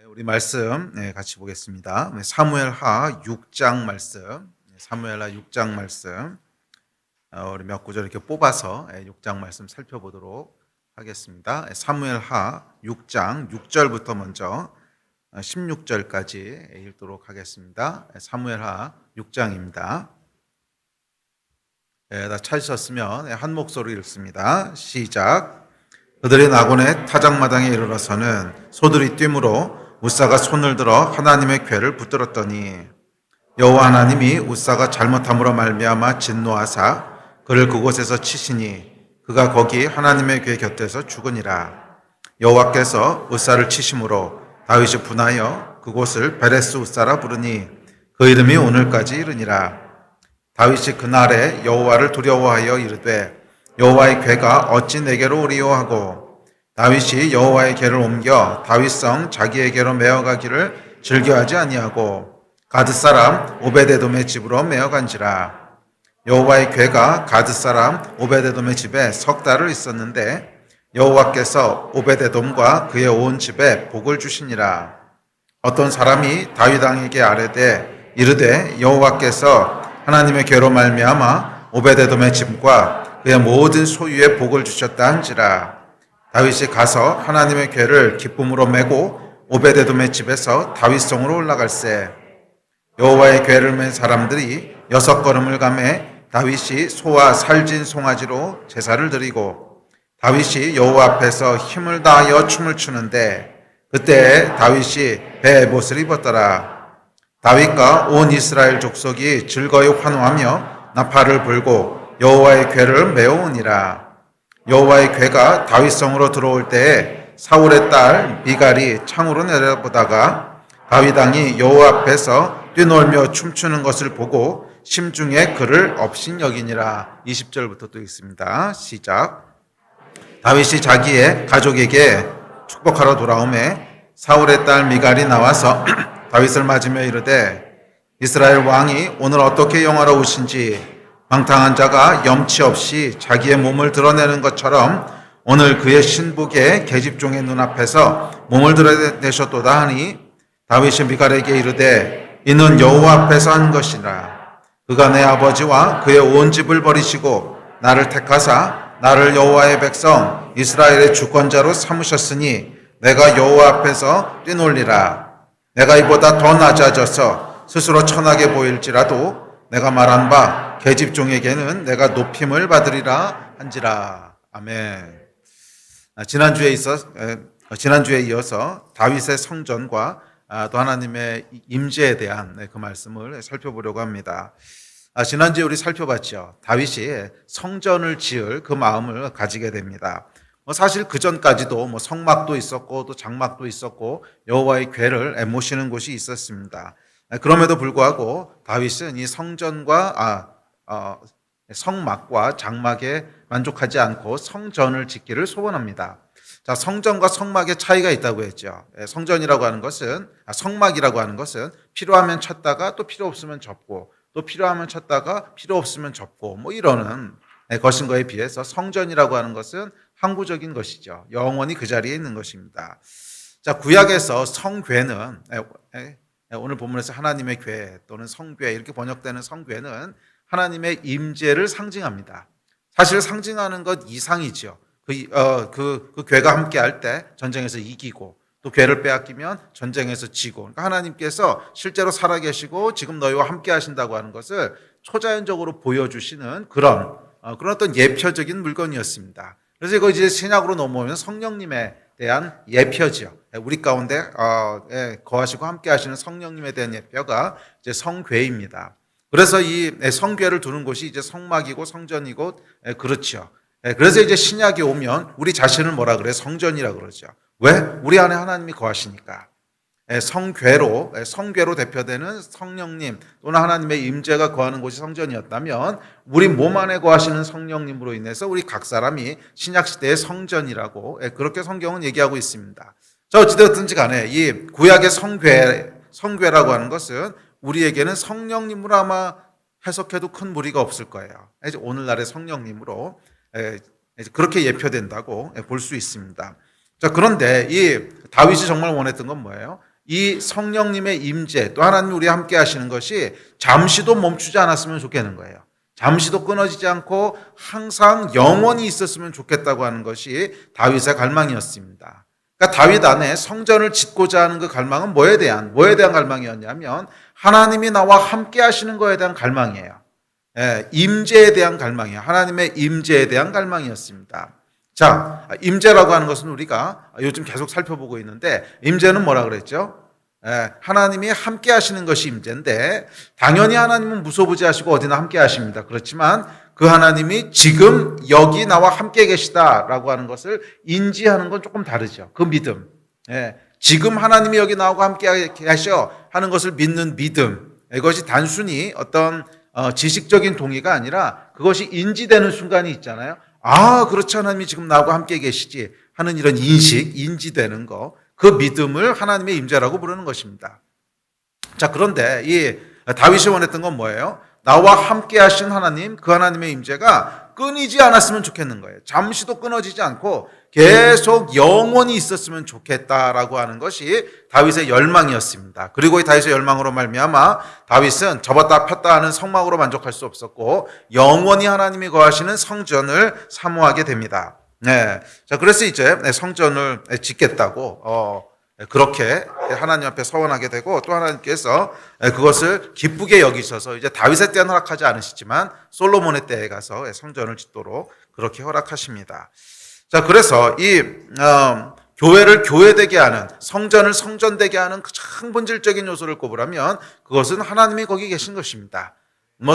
우리 말씀 같이 보겠습니다. 사무엘하 6장 말씀. 사무엘하 6장 말씀. 우리 몇 구절 이렇게 뽑아서 6장 말씀 살펴보도록 하겠습니다. 사무엘하 6장 6절부터 먼저 16절까지 읽도록 하겠습니다. 사무엘하 6장입니다. 다 찾으셨으면 한 목소리 읽습니다. 시작. 그들이 나곤의 타작마당에 이르러서는 소들이 뛰므로 웃사가 손을 들어 하나님의 궤를 붙들었더니 여호와 하나님이 웃사가 잘못함으로 말미암아 진노하사 그를 그곳에서 치시니 그가 거기 하나님의 궤 곁에서 죽으니라. 여호와께서 웃사를 치심으로 다윗이 분하여 그곳을 베레스 웃사라 부르니 그 이름이 오늘까지 이르니라. 다윗이 그날에 여호와를 두려워하여 이르되 여호와의 궤가 어찌 내게로 오리요 하고 다윗이 여호와의 궤를 옮겨 다윗성 자기에게로 메어가기를 즐겨하지 아니하고 가드 사람 오베데돔의 집으로 메어간지라. 여호와의 궤가 가드 사람 오베데돔의 집에 석 달을 있었는데 여호와께서 오베데돔과 그의 온 집에 복을 주시니라. 어떤 사람이 다윗 왕에게 아뢰되 이르되 여호와께서 하나님의 궤로 말미암아 오베데돔의 집과 그의 모든 소유에 복을 주셨다 한지라. 다윗이 가서 하나님의 궤를 기쁨으로 메고 오베데돔의 집에서 다윗성으로 올라갈새 여호와의 궤를 맨 사람들이 6걸음을 가매 다윗이 소와 살진 송아지로 제사를 드리고 다윗이 여호와 앞에서 힘을 다하여 춤을 추는데 그때 다윗이 베옷을 입었더라. 다윗과 온 이스라엘 족속이 즐거이 환호하며 나팔을 불고 여호와의 궤를 메어오니라. 여호와의 궤가 다윗성으로 들어올 때에 사울의 딸 미갈이 창으로 내려보다가 다윗 왕이 여호와 앞에서 뛰놀며 춤추는 것을 보고 심중에 그를 업신여기니라. 20절부터 또 읽습니다. 시작. 다윗이 자기의 가족에게 축복하러 돌아오매 사울의 딸 미갈이 나와서 다윗을 맞으며 이르되 이스라엘 왕이 오늘 어떻게 영화로우신지 방탕한 자가 염치 없이 자기의 몸을 드러내는 것처럼 오늘 그의 신복의 계집종의 눈앞에서 몸을 드러내셨도다 하니 다윗이 미갈에게 이르되 이는 여호와 앞에서 한 것이라. 그가 내 아버지와 그의 온 집을 버리시고 나를 택하사 나를 여호와의 백성 이스라엘의 주권자로 삼으셨으니 내가 여호와 앞에서 뛰놀리라. 내가 이보다 더 낮아져서 스스로 천하게 보일지라도 내가 말한 바 계집종에게는 내가 높임을 받으리라 한지라. 아멘. 지난주에 이어서 다윗의 성전과 또 하나님의 임재에 대한 그 말씀을 살펴보려고 합니다. 지난주에 우리 살펴봤죠. 다윗이 성전을 지을 그 마음을 가지게 됩니다. 사실 그 전까지도 성막도 있었고 또 장막도 있었고 여호와의 궤를 모시는 곳이 있었습니다. 그럼에도 불구하고 다윗은 이 성전과 성막과 장막에 만족하지 않고 성전을 짓기를 소원합니다. 자, 성전과 성막의 차이가 있다고 했죠. 성전이라고 하는 것은 성막이라고 하는 것은 필요하면 찾다가 또 필요 없으면 접고 또 필요하면 찾다가 필요 없으면 접고 이러는 것인 거에 비해서 성전이라고 하는 것은 항구적인 것이죠. 영원히 그 자리에 있는 것입니다. 자, 구약에서 성궤는 오늘 본문에서 하나님의 궤 또는 성궤 이렇게 번역되는 성궤는 하나님의 임재를 상징합니다. 사실 상징하는 것 이상이죠. 그 궤가 함께 할 때 전쟁에서 이기고 또 궤를 빼앗기면 전쟁에서 지고, 그러니까 하나님께서 실제로 살아계시고 지금 너희와 함께 하신다고 하는 것을 초자연적으로 보여주시는 그런 어떤 예표적인 물건이었습니다. 그래서 이거 이제 신약으로 넘어오면 성령님에 대한 예표죠. 우리 가운데 거하시고 함께 하시는 성령님에 대한 예표가 이제 성궤입니다. 그래서 이 성궤를 두는 곳이 이제 성막이고 성전이고 그렇죠. 그래서 이제 신약이 오면 우리 자신을 뭐라 그래? 성전이라 그러죠. 왜? 우리 안에 하나님이 거하시니까. 성궤로 대표되는 성령님 또는 하나님의 임재가 거하는 곳이 성전이었다면 우리 몸 안에 거하시는 성령님으로 인해서 우리 각 사람이 신약시대의 성전이라고 그렇게 성경은 얘기하고 있습니다. 자, 어찌되었든지 간에 이 구약의 성궤라고 하는 것은 우리에게는 성령님으로 아마 해석해도 큰 무리가 없을 거예요. 이제 오늘날의 성령님으로 그렇게 예표된다고 볼 수 있습니다. 자, 그런데 이 다윗이 정말 원했던 건 뭐예요? 이 성령님의 임재, 또 하나님 우리와 함께 하시는 것이 잠시도 멈추지 않았으면 좋겠는 거예요. 잠시도 끊어지지 않고 항상 영원히 있었으면 좋겠다고 하는 것이 다윗의 갈망이었습니다. 그러니까 다윗 안에 성전을 짓고자 하는 그 갈망은 뭐에 대한 갈망이었냐면 하나님이 나와 함께 하시는 것에 대한 갈망이에요. 임재에 대한 갈망이에요. 하나님의 임재에 대한 갈망이었습니다. 자, 임재라고 하는 것은 우리가 요즘 계속 살펴보고 있는데, 임재는 뭐라 그랬죠? 하나님이 함께 하시는 것이 임재인데, 당연히 하나님은 무소부지하시고 어디나 함께 하십니다. 그렇지만 그 하나님이 지금 여기 나와 함께 계시다라고 하는 것을 인지하는 건 조금 다르죠. 그 믿음. 지금 하나님이 여기 나하고 함께 하셔 하는 것을 믿는 믿음. 이것이 단순히 어떤 지식적인 동의가 아니라 그것이 인지되는 순간이 있잖아요. 아, 그렇지, 하나님이 지금 나하고 함께 계시지 하는 이런 인지되는 거, 그 믿음을 하나님의 임재라고 부르는 것입니다. 자, 그런데 이 다윗이 원했던 건 뭐예요? 나와 함께 하신 하나님, 그 하나님의 임재가 끊이지 않았으면 좋겠는 거예요. 잠시도 끊어지지 않고 계속 영원히 있었으면 좋겠다라고 하는 것이 다윗의 열망이었습니다. 그리고 이 다윗의 열망으로 말미암아 다윗은 접었다 폈다 하는 성막으로 만족할 수 없었고 영원히 하나님이 거하시는 성전을 사모하게 됩니다. 자, 그래서 이제 성전을 짓겠다고 그렇게 하나님 앞에 서원하게 되고, 또 하나님께서 그것을 기쁘게 여기셔서 이제 다윗의 때는 허락하지 않으시지만 솔로몬의 때에 가서 성전을 짓도록 그렇게 허락하십니다. 자, 그래서 이 교회를 교회되게 하는, 성전을 성전되게 하는 가장 본질적인 요소를 꼽으라면 그것은 하나님이 거기 계신 것입니다.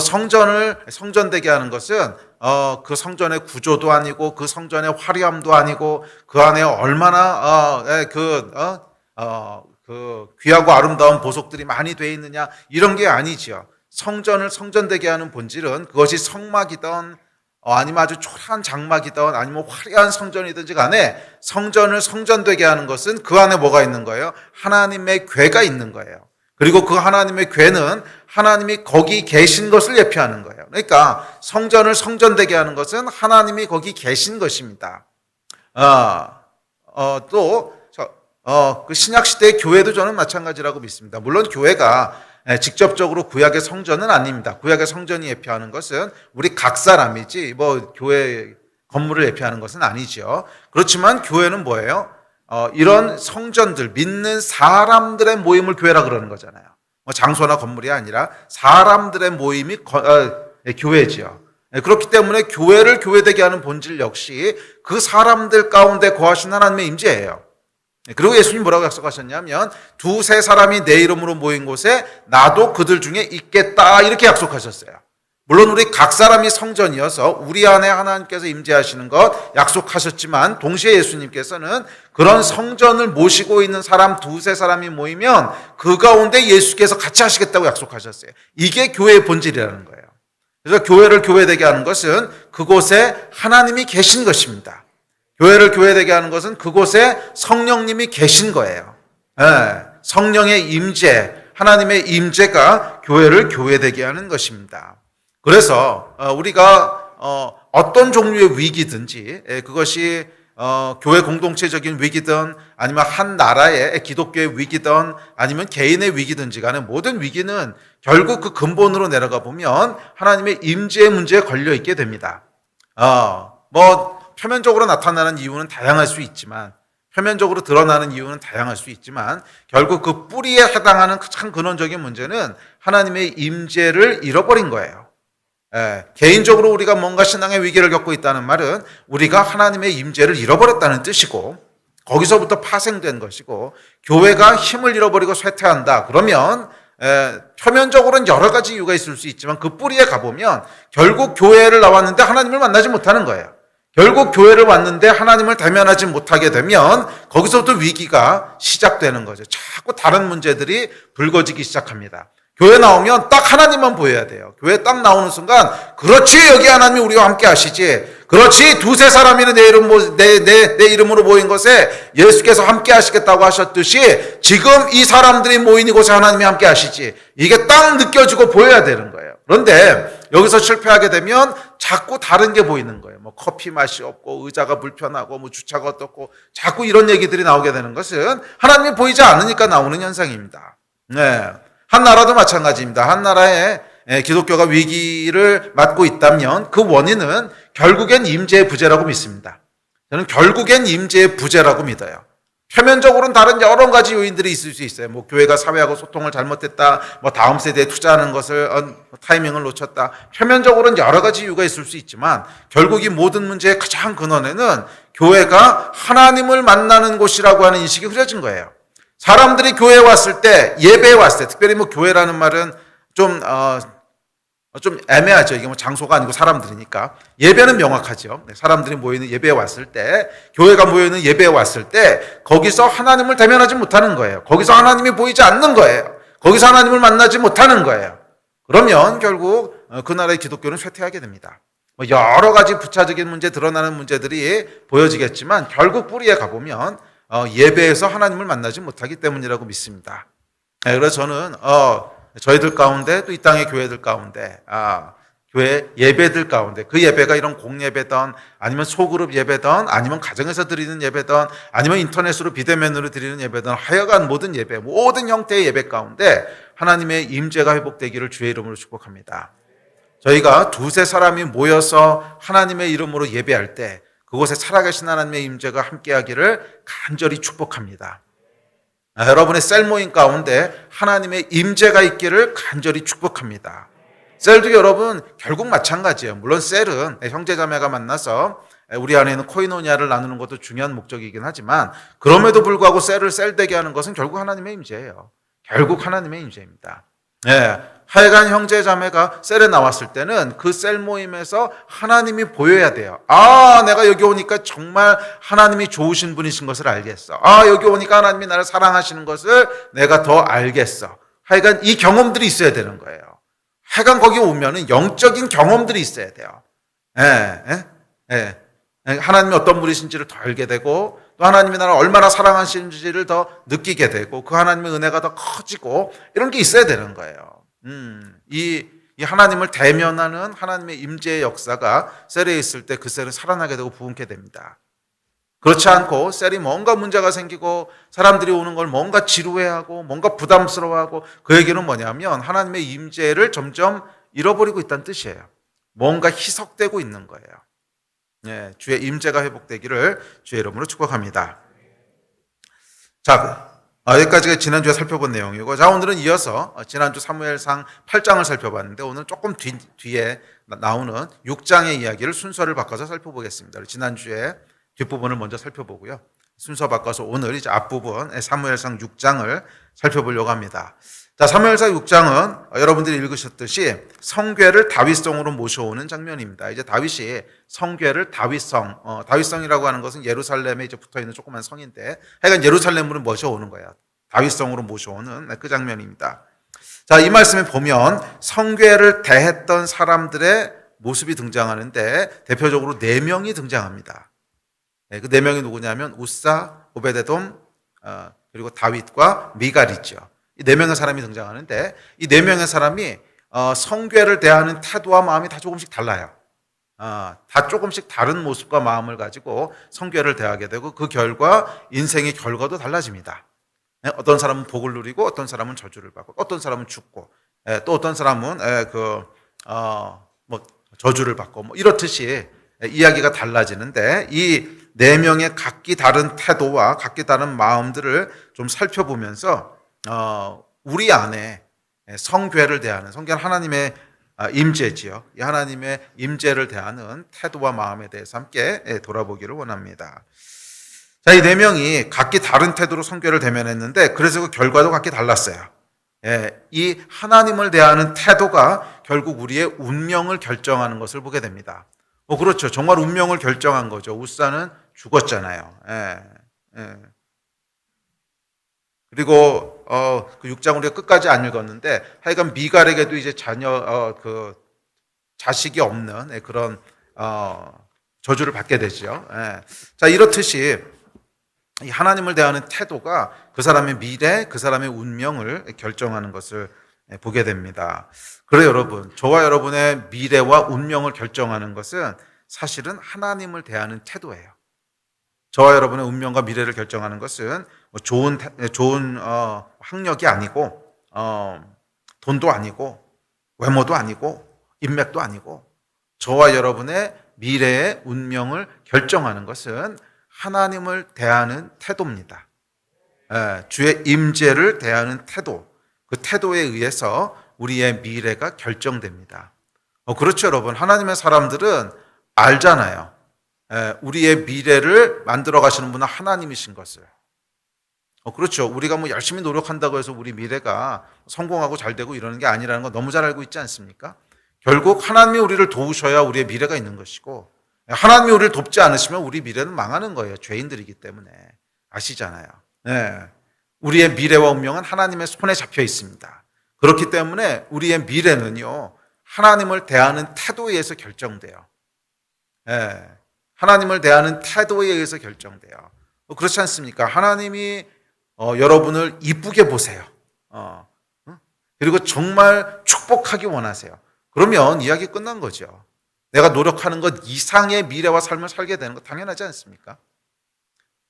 성전을 성전되게 하는 것은 그 성전의 구조도 아니고 그 성전의 화려함도 아니고 그 안에 얼마나 그 귀하고 아름다운 보석들이 많이 돼 있느냐, 이런 게 아니죠. 성전을 성전되게 하는 본질은 그것이 성막이든 아니면 아주 초라한 장막이든 아니면 화려한 성전이든지 간에 성전을 성전되게 하는 것은 그 안에 뭐가 있는 거예요? 하나님의 궤가 있는 거예요. 그리고 그 하나님의 궤는 하나님이 거기 계신 것을 예표하는 거예요. 그러니까 성전을 성전되게 하는 것은 하나님이 거기 계신 것입니다. 그 신약시대의 교회도 저는 마찬가지라고 믿습니다. 물론 교회가 직접적으로 구약의 성전은 아닙니다. 구약의 성전이 예표하는 것은 우리 각 사람이지 교회 건물을 예표하는 것은 아니죠. 그렇지만 교회는 뭐예요? 이런 성전들, 믿는 사람들의 모임을 교회라 그러는 거잖아요. 장소나 건물이 아니라 사람들의 모임이 교회지요. 그렇기 때문에 교회를 교회되게 하는 본질 역시 그 사람들 가운데 거하신 하나님의 임재예요. 그리고 예수님 뭐라고 약속하셨냐면 두세 사람이 내 이름으로 모인 곳에 나도 그들 중에 있겠다, 이렇게 약속하셨어요. 물론 우리 각 사람이 성전이어서 우리 안에 하나님께서 임재하시는 것 약속하셨지만, 동시에 예수님께서는 그런 성전을 모시고 있는 사람 두세 사람이 모이면 그 가운데 예수께서 같이 하시겠다고 약속하셨어요. 이게 교회의 본질이라는 거예요. 그래서 교회를 교회되게 하는 것은 그곳에 하나님이 계신 것입니다. 교회를 교회되게 하는 것은 그곳에 성령님이 계신 거예요. 성령의 임재, 하나님의 임재가 교회를 교회되게 하는 것입니다. 그래서 우리가 어떤 종류의 위기든지, 그것이 교회 공동체적인 위기든 아니면 한 나라의 기독교의 위기든 아니면 개인의 위기든지 간에 모든 위기는 결국 그 근본으로 내려가 보면 하나님의 임재의 문제에 걸려 있게 됩니다. 표면적으로 나타나는 이유는 다양할 수 있지만, 표면적으로 드러나는 이유는 다양할 수 있지만, 결국 그 뿌리에 해당하는 가장 근원적인 문제는 하나님의 임재를 잃어버린 거예요. 개인적으로 우리가 뭔가 신앙의 위기를 겪고 있다는 말은 우리가 하나님의 임재를 잃어버렸다는 뜻이고, 거기서부터 파생된 것이고, 교회가 힘을 잃어버리고 쇠퇴한다 그러면 표면적으로는 여러 가지 이유가 있을 수 있지만 그 뿌리에 가보면 결국 교회를 나왔는데 하나님을 만나지 못하는 거예요. 결국 교회를 왔는데 하나님을 대면하지 못하게 되면 거기서부터 위기가 시작되는 거죠. 자꾸 다른 문제들이 불거지기 시작합니다. 교회 나오면 딱 하나님만 보여야 돼요. 교회 딱 나오는 순간, 그렇지, 여기 하나님이 우리와 함께 하시지. 그렇지, 두세 사람이나 내 이름으로 모인 것에 예수께서 함께 하시겠다고 하셨듯이 지금 이 사람들이 모인 이곳에 하나님이 함께 하시지. 이게 딱 느껴지고 보여야 되는 거예요. 그런데 여기서 실패하게 되면 자꾸 다른 게 보이는 거예요. 뭐 커피 맛이 없고 의자가 불편하고 뭐 주차가 어떻고 자꾸 이런 얘기들이 나오게 되는 것은 하나님이 보이지 않으니까 나오는 현상입니다. 네. 한 나라도 마찬가지입니다. 한 나라에 기독교가 위기를 맞고 있다면 그 원인은 결국엔 임재의 부재라고 믿습니다. 저는 결국엔 임재의 부재라고 믿어요. 표면적으로는 다른 여러 가지 요인들이 있을 수 있어요. 뭐 교회가 사회하고 소통을 잘못했다, 뭐 다음 세대에 투자하는 것을 타이밍을 놓쳤다. 표면적으로는 여러 가지 이유가 있을 수 있지만 결국 이 모든 문제의 가장 근원에는 교회가 하나님을 만나는 곳이라고 하는 인식이 흐려진 거예요. 사람들이 교회에 왔을 때, 예배에 왔을 때, 특별히 뭐 교회라는 말은 좀 애매하죠. 이게 뭐 장소가 아니고 사람들이니까. 예배는 명확하죠. 사람들이 모이는 예배에 왔을 때, 교회가 모이는 예배에 왔을 때, 거기서 하나님을 대면하지 못하는 거예요. 거기서 하나님이 보이지 않는 거예요. 거기서 하나님을 만나지 못하는 거예요. 그러면 결국 그 나라의 기독교는 쇠퇴하게 됩니다. 여러 가지 부차적인 문제, 드러나는 문제들이 보여지겠지만 결국 뿌리에 가보면 예배에서 하나님을 만나지 못하기 때문이라고 믿습니다. 그래서 저는 저희들 가운데 또 이 땅의 교회들 가운데 교회 예배들 가운데 그 예배가 이런 공예배든 아니면 소그룹 예배든 아니면 가정에서 드리는 예배든 아니면 인터넷으로 비대면으로 드리는 예배든 하여간 모든 예배 모든 형태의 예배 가운데 하나님의 임재가 회복되기를 주의 이름으로 축복합니다. 저희가 두세 사람이 모여서 하나님의 이름으로 예배할 때 그곳에 살아계신 하나님의 임재가 함께하기를 간절히 축복합니다. 여러분의 셀 모임 가운데 하나님의 임재가 있기를 간절히 축복합니다. 셀도 여러분 결국 마찬가지예요. 물론 셀은 형제자매가 만나서 우리 안에 있는 코이노니아를 나누는 것도 중요한 목적이긴 하지만 그럼에도 불구하고 셀을 셀되게 하는 것은 결국 하나님의 임재예요. 결국 하나님의 임재입니다. 하여간 형제자매가 셀에 나왔을 때는 그 셀 모임에서 하나님이 보여야 돼요. 내가 여기 오니까 정말 하나님이 좋으신 분이신 것을 알겠어. 여기 오니까 하나님이 나를 사랑하시는 것을 내가 더 알겠어. 하여간 이 경험들이 있어야 되는 거예요. 하여간 거기 오면은 영적인 경험들이 있어야 돼요. 하나님이 어떤 분이신지를 더 알게 되고 또 하나님이 나를 얼마나 사랑하시는지를 더 느끼게 되고 그 하나님의 은혜가 더 커지고 이런 게 있어야 되는 거예요. 이 하나님을 대면하는 하나님의 임재의 역사가 셀에 있을 때 그 셀은 살아나게 되고 부흥케 됩니다. 그렇지 않고 셀이 뭔가 문제가 생기고 사람들이 오는 걸 뭔가 지루해하고 뭔가 부담스러워하고 그 얘기는 뭐냐면 하나님의 임재를 점점 잃어버리고 있다는 뜻이에요. 뭔가 희석되고 있는 거예요. 주의 임재가 회복되기를 주의 이름으로 축복합니다. 자, 여기까지가 지난주에 살펴본 내용이고, 자, 오늘은 이어서 지난주 사무엘상 8장을 살펴봤는데, 오늘 조금 뒤에 나오는 6장의 이야기를 순서를 바꿔서 살펴보겠습니다. 지난주에 뒷부분을 먼저 살펴보고요. 순서 바꿔서 오늘 이제 앞부분 사무엘상 6장을 살펴보려고 합니다. 자, 사무엘상 6장은 여러분들이 읽으셨듯이 성궤를 다윗성으로 모셔오는 장면입니다. 이제 다윗이 성궤를 다윗성이라고 하는 것은 예루살렘에 이제 붙어 있는 조그만 성인데, 하여간 예루살렘으로 모셔오는 거예요. 다윗성으로 모셔오는 그 장면입니다. 자, 이 말씀에 보면 성궤를 대했던 사람들의 모습이 등장하는데 대표적으로 4명이 등장합니다. 그 4명이 누구냐면 우사, 오베데돔, 그리고 다윗과 미갈이죠. 이 4명의 사람이 등장하는데 이 4명의 사람이 성궤를 대하는 태도와 마음이 다 조금씩 달라요. 다 조금씩 다른 모습과 마음을 가지고 성궤를 대하게 되고 그 결과 인생의 결과도 달라집니다. 어떤 사람은 복을 누리고 어떤 사람은 저주를 받고 어떤 사람은 죽고 또 어떤 사람은 저주를 받고 이렇듯이 이야기가 달라지는데 이 4명의 각기 다른 태도와 각기 다른 마음들을 좀 살펴보면서 우리 안에 성궤를 대하는, 성궤는 하나님의 임재지요. 이 하나님의 임재를 대하는 태도와 마음에 대해서 함께 돌아보기를 원합니다. 자, 이 4명이 각기 다른 태도로 성궤를 대면했는데 그래서 그 결과도 각기 달랐어요. 이 하나님을 대하는 태도가 결국 우리의 운명을 결정하는 것을 보게 됩니다. 그렇죠. 정말 운명을 결정한 거죠. 우사는 죽었잖아요. 그리고 그 6장 우리가 끝까지 안 읽었는데 하여간 미갈에게도 이제 자식이 없는 그런 저주를 받게 되죠. 자, 이렇듯이 하나님을 대하는 태도가 그 사람의 미래, 그 사람의 운명을 결정하는 것을 보게 됩니다. 그래 여러분, 저와 여러분의 미래와 운명을 결정하는 것은 사실은 하나님을 대하는 태도예요. 저와 여러분의 운명과 미래를 결정하는 것은 좋은 학력이 아니고 돈도 아니고 외모도 아니고 인맥도 아니고 저와 여러분의 미래의 운명을 결정하는 것은 하나님을 대하는 태도입니다. 주의 임재를 대하는 태도, 그 태도에 의해서 우리의 미래가 결정됩니다. 그렇죠 여러분. 하나님의 사람들은 알잖아요. 우리의 미래를 만들어 가시는 분은 하나님이신 것을. 그렇죠. 우리가 뭐 열심히 노력한다고 해서 우리 미래가 성공하고 잘 되고 이러는 게 아니라는 거 너무 잘 알고 있지 않습니까? 결국 하나님이 우리를 도우셔야 우리의 미래가 있는 것이고 하나님이 우리를 돕지 않으시면 우리 미래는 망하는 거예요. 죄인들이기 때문에. 아시잖아요. 우리의 미래와 운명은 하나님의 손에 잡혀 있습니다. 그렇기 때문에 우리의 미래는요, 하나님을 대하는 태도에 의해서 결정돼요. 하나님을 대하는 태도에 의해서 결정돼요. 그렇지 않습니까? 하나님이 여러분을 이쁘게 보세요. 그리고 정말 축복하기 원하세요. 그러면 이야기 끝난 거죠. 내가 노력하는 것 이상의 미래와 삶을 살게 되는 거 당연하지 않습니까?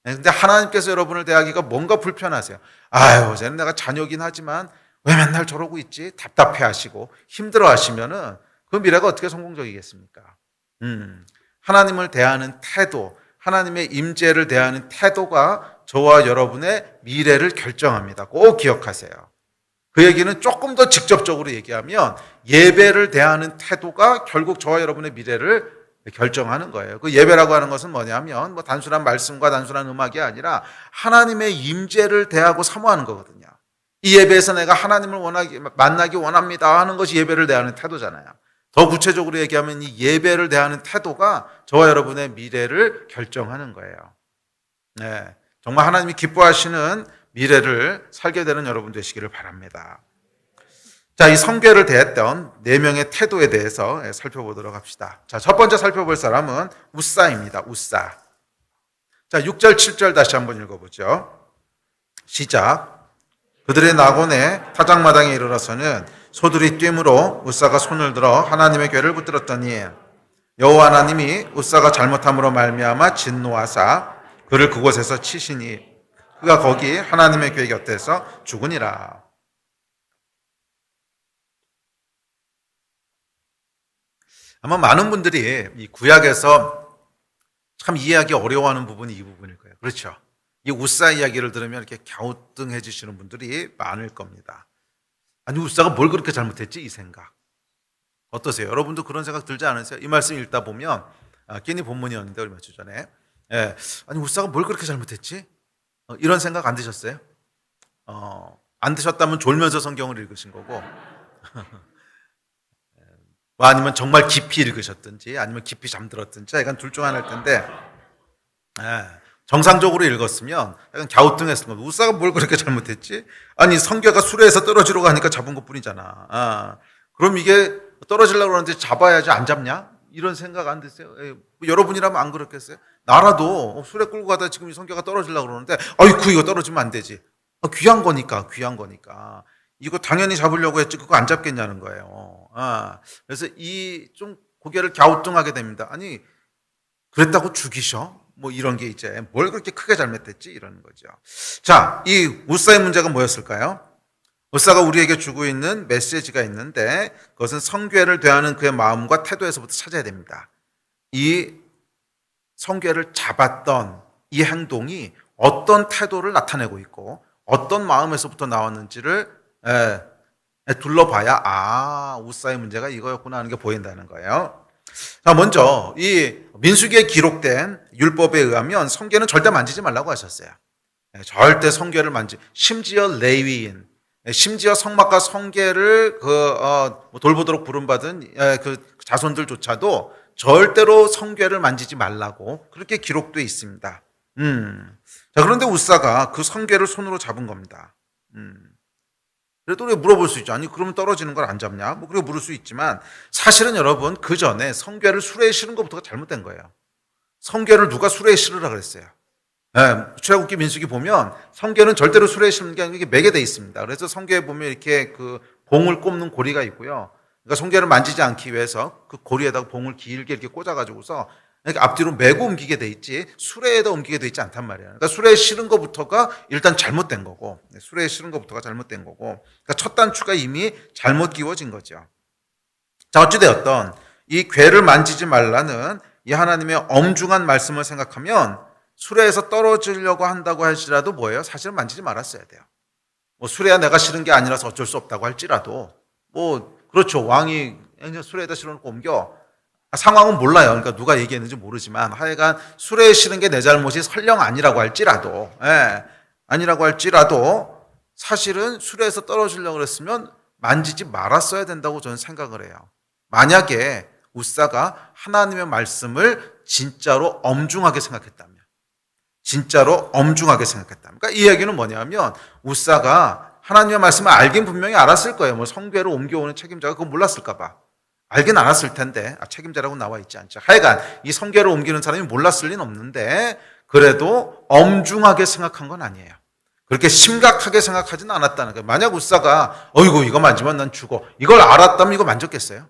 근데 하나님께서 여러분을 대하기가 뭔가 불편하세요. 아유, 쟤는 내가 자녀긴 하지만 왜 맨날 저러고 있지? 답답해 하시고 힘들어 하시면은 그 미래가 어떻게 성공적이겠습니까? 하나님을 대하는 태도, 하나님의 임재를 대하는 태도가 저와 여러분의 미래를 결정합니다. 꼭 기억하세요. 그 얘기는 조금 더 직접적으로 얘기하면 예배를 대하는 태도가 결국 저와 여러분의 미래를 결정하는 거예요. 그 예배라고 하는 것은 뭐냐면 뭐 단순한 말씀과 단순한 음악이 아니라 하나님의 임재를 대하고 사모하는 거거든요. 이 예배에서 내가 하나님을 만나기 원합니다 하는 것이 예배를 대하는 태도잖아요. 더 구체적으로 얘기하면 이 예배를 대하는 태도가 저와 여러분의 미래를 결정하는 거예요. 정말 하나님이 기뻐하시는 미래를 살게 되는 여러분 되시기를 바랍니다. 자, 이 성궤를 대했던 4명의 태도에 대해서 살펴보도록 합시다. 자, 첫 번째 살펴볼 사람은 우사입니다. 우사. 자, 6절, 7절 다시 한번 읽어보죠. 시작. 그들의 낙원의 타작마당에 이르러서는 소들이 뛰므로 우사가 손을 들어 하나님의 궤를 붙들었더니 여호와 하나님이 우사가 잘못함으로 말미암아 진노하사 그를 그곳에서 치시니 그가 거기 하나님의 궤 곁에서 죽으니라. 아마 많은 분들이 이 구약에서 참 이해하기 어려워하는 부분이 이 부분일 거예요. 그렇죠? 이 우사 이야기를 들으면 이렇게 갸우뚱해지시는 분들이 많을 겁니다. 아니 우사가 뭘 그렇게 잘못했지? 이 생각. 어떠세요? 여러분도 그런 생각 들지 않으세요? 이 말씀 읽다 보면 끼니 본문이었는데 얼마 전에 아니 우사가 뭘 그렇게 잘못했지? 이런 생각 안 드셨어요? 안 드셨다면 졸면서 성경을 읽으신 거고 아니면 정말 깊이 읽으셨든지 아니면 깊이 잠들었든지 약간 둘 중 하나일 텐데 정상적으로 읽었으면 약간 갸우뚱했을 겁니다. 우사가 뭘 그렇게 잘못했지? 아니 성궤가 수레에서 떨어지러 가니까 잡은 것뿐이잖아. 그럼 이게 떨어지려고 그러는데 잡아야지 안 잡냐? 이런 생각 안 드세요? 여러분이라면 안 그렇겠어요? 나라도 수레 끌고 가다 지금 이 성궤가 떨어지려고 그러는데 아이쿠 이거 떨어지면 안 되지. 귀한 거니까. 이거 당연히 잡으려고 했지 그거 안 잡겠냐는 거예요. 그래서 이 좀 고개를 갸우뚱하게 됩니다. 아니 그랬다고 죽이셔? 뭐 이런 게 이제 뭘 그렇게 크게 잘못했지? 이러는 거죠. 자, 이 우사의 문제가 뭐였을까요? 우사가 우리에게 주고 있는 메시지가 있는데 그것은 성궤를 대하는 그의 마음과 태도에서부터 찾아야 됩니다. 이 성궤를 잡았던 이 행동이 어떤 태도를 나타내고 있고 어떤 마음에서부터 나왔는지를 둘러봐야 우사의 문제가 이거였구나 하는 게 보인다는 거예요. 자, 먼저 이 민수기에 기록된 율법에 의하면 성궤는 절대 만지지 말라고 하셨어요. 절대 성궤를 심지어 레위인, 심지어 성막과 성궤를 돌보도록 부름받은 그 자손들조차도 절대로 성궤를 만지지 말라고 그렇게 기록되어 있습니다. 자, 그런데 우사가 그 성궤를 손으로 잡은 겁니다. 그래도 우리가 물어볼 수 있죠. 아니 그러면 떨어지는 걸 안 잡냐? 뭐 그렇게 물을 수 있지만 사실은 여러분 그 전에 성궤를 수레에 실은 것부터가 잘못된 거예요. 성궤를 누가 수레에 실으라 그랬어요? 출애굽기 민수기 보면 성궤는 절대로 수레에 실는 게 아니고 이게 매게 돼 있습니다. 그래서 성궤에 보면 이렇게 그 봉을 꼽는 고리가 있고요. 그러니까 성게를 만지지 않기 위해서 그 고리에다가 봉을 길게 이렇게 꽂아가지고서 그러니까 앞뒤로 메고 옮기게 돼 있지 수레에다 옮기게 돼 있지 않단 말이에요. 그러니까 수레에 실은 것부터가 일단 잘못된 거고, 수레에 실은 것부터가 잘못된 거고, 그러니까 첫 단추가 이미 잘못 끼워진 거죠. 자, 어찌되었던 이 궤를 만지지 말라는 이 하나님의 엄중한 말씀을 생각하면 수레에서 떨어지려고 한다고 할지라도 뭐예요? 사실은 만지지 말았어야 돼요. 뭐 수레야 내가 실은 게 아니라서 어쩔 수 없다고 할지라도 뭐 그렇죠. 왕이 수레에다 실어놓고 옮겨. 상황은 몰라요. 그러니까 누가 얘기했는지 모르지만 하여간 수레에 실은 게 내 잘못이 설령 아니라고 할지라도, 아니라고 할지라도 사실은 수레에서 떨어지려고 그랬으면 만지지 말았어야 된다고 저는 생각을 해요. 만약에 우사가 하나님의 말씀을 진짜로 엄중하게 생각했다면, 진짜로 엄중하게 생각했다면, 그러니까 이 얘기는 뭐냐면 우사가 하나님의 말씀을 알긴 분명히 알았을 거예요. 뭐 성궤를 옮겨오는 책임자가 그거 몰랐을까 봐. 알긴 알았을 텐데, 책임자라고 나와 있지 않죠. 하여간 이 성궤를 옮기는 사람이 몰랐을 리는 없는데 그래도 엄중하게 생각한 건 아니에요. 그렇게 심각하게 생각하지는 않았다는 거예요. 만약 우사가 어이구 이거 만지면 난 죽어, 이걸 알았다면 이거 만졌겠어요?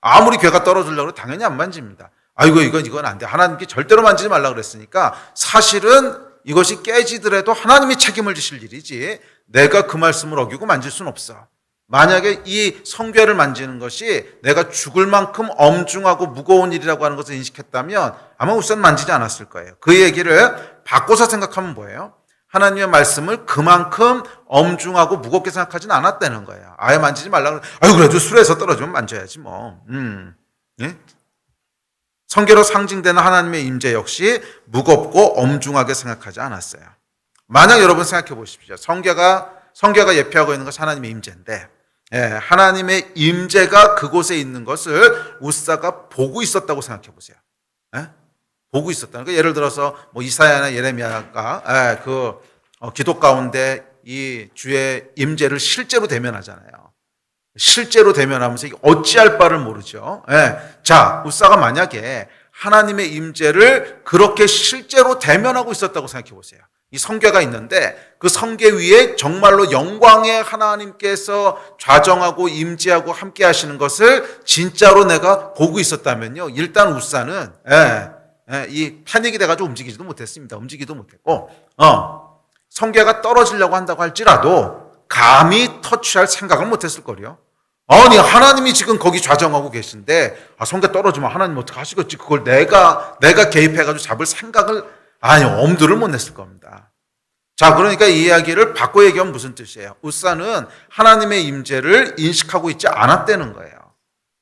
아무리 괴가 떨어지려고 해도 당연히 안 만집니다. 아이고 이건 안 돼. 하나님께 절대로 만지지 말라고 그랬으니까 사실은 이것이 깨지더라도 하나님이 책임을 지실 일이지 내가 그 말씀을 어기고 만질 수는 없어. 만약에 이 성궤를 만지는 것이 내가 죽을 만큼 엄중하고 무거운 일이라고 하는 것을 인식했다면 아마 우선 만지지 않았을 거예요. 그 얘기를 바꿔서 생각하면 뭐예요? 하나님의 말씀을 그만큼 엄중하고 무겁게 생각하지는 않았다는 거예요. 아예 만지지 말라고. 아유 그래도 수레에서 떨어지면 만져야지 뭐. 예? 성계로 상징되는 하나님의 임재 역시 무겁고 엄중하게 생각하지 않았어요. 만약 여러분 생각해 보십시오. 성계가 예표하고 있는 것이 하나님의 임재인데, 하나님의 임재가 그곳에 있는 것을 우사가 보고 있었다고 생각해 보세요. 보고 있었다는 거. 예를 들어서 뭐 이사야나 예레미야가 기도 가운데 이 주의 임재를 실제로 대면하잖아요. 실제로 대면하면서 어찌할 바를 모르죠. 자, 우사가 만약에 하나님의 임재를 그렇게 실제로 대면하고 있었다고 생각해 보세요. 이 성궤가 있는데 그 성궤 위에 정말로 영광의 하나님께서 좌정하고 임재하고 함께 하시는 것을 진짜로 내가 보고 있었다면요. 일단 우사는 이 패닉이 돼가지고 움직이지도 못했습니다. 움직이도 못했고, 성궤가 떨어지려고 한다고 할지라도 감히 터치할 생각을 못했을 거요. 아니 하나님이 지금 거기 좌정하고 계신데 성궤 떨어지면 하나님 어떻게 하시겠지? 그걸 내가 개입해가지고 잡을 생각을 엄두를 못 냈을 겁니다. 자, 그러니까 이 이야기를 바꿔 얘기하면 무슨 뜻이에요? 우사는 하나님의 임재를 인식하고 있지 않았다는 거예요.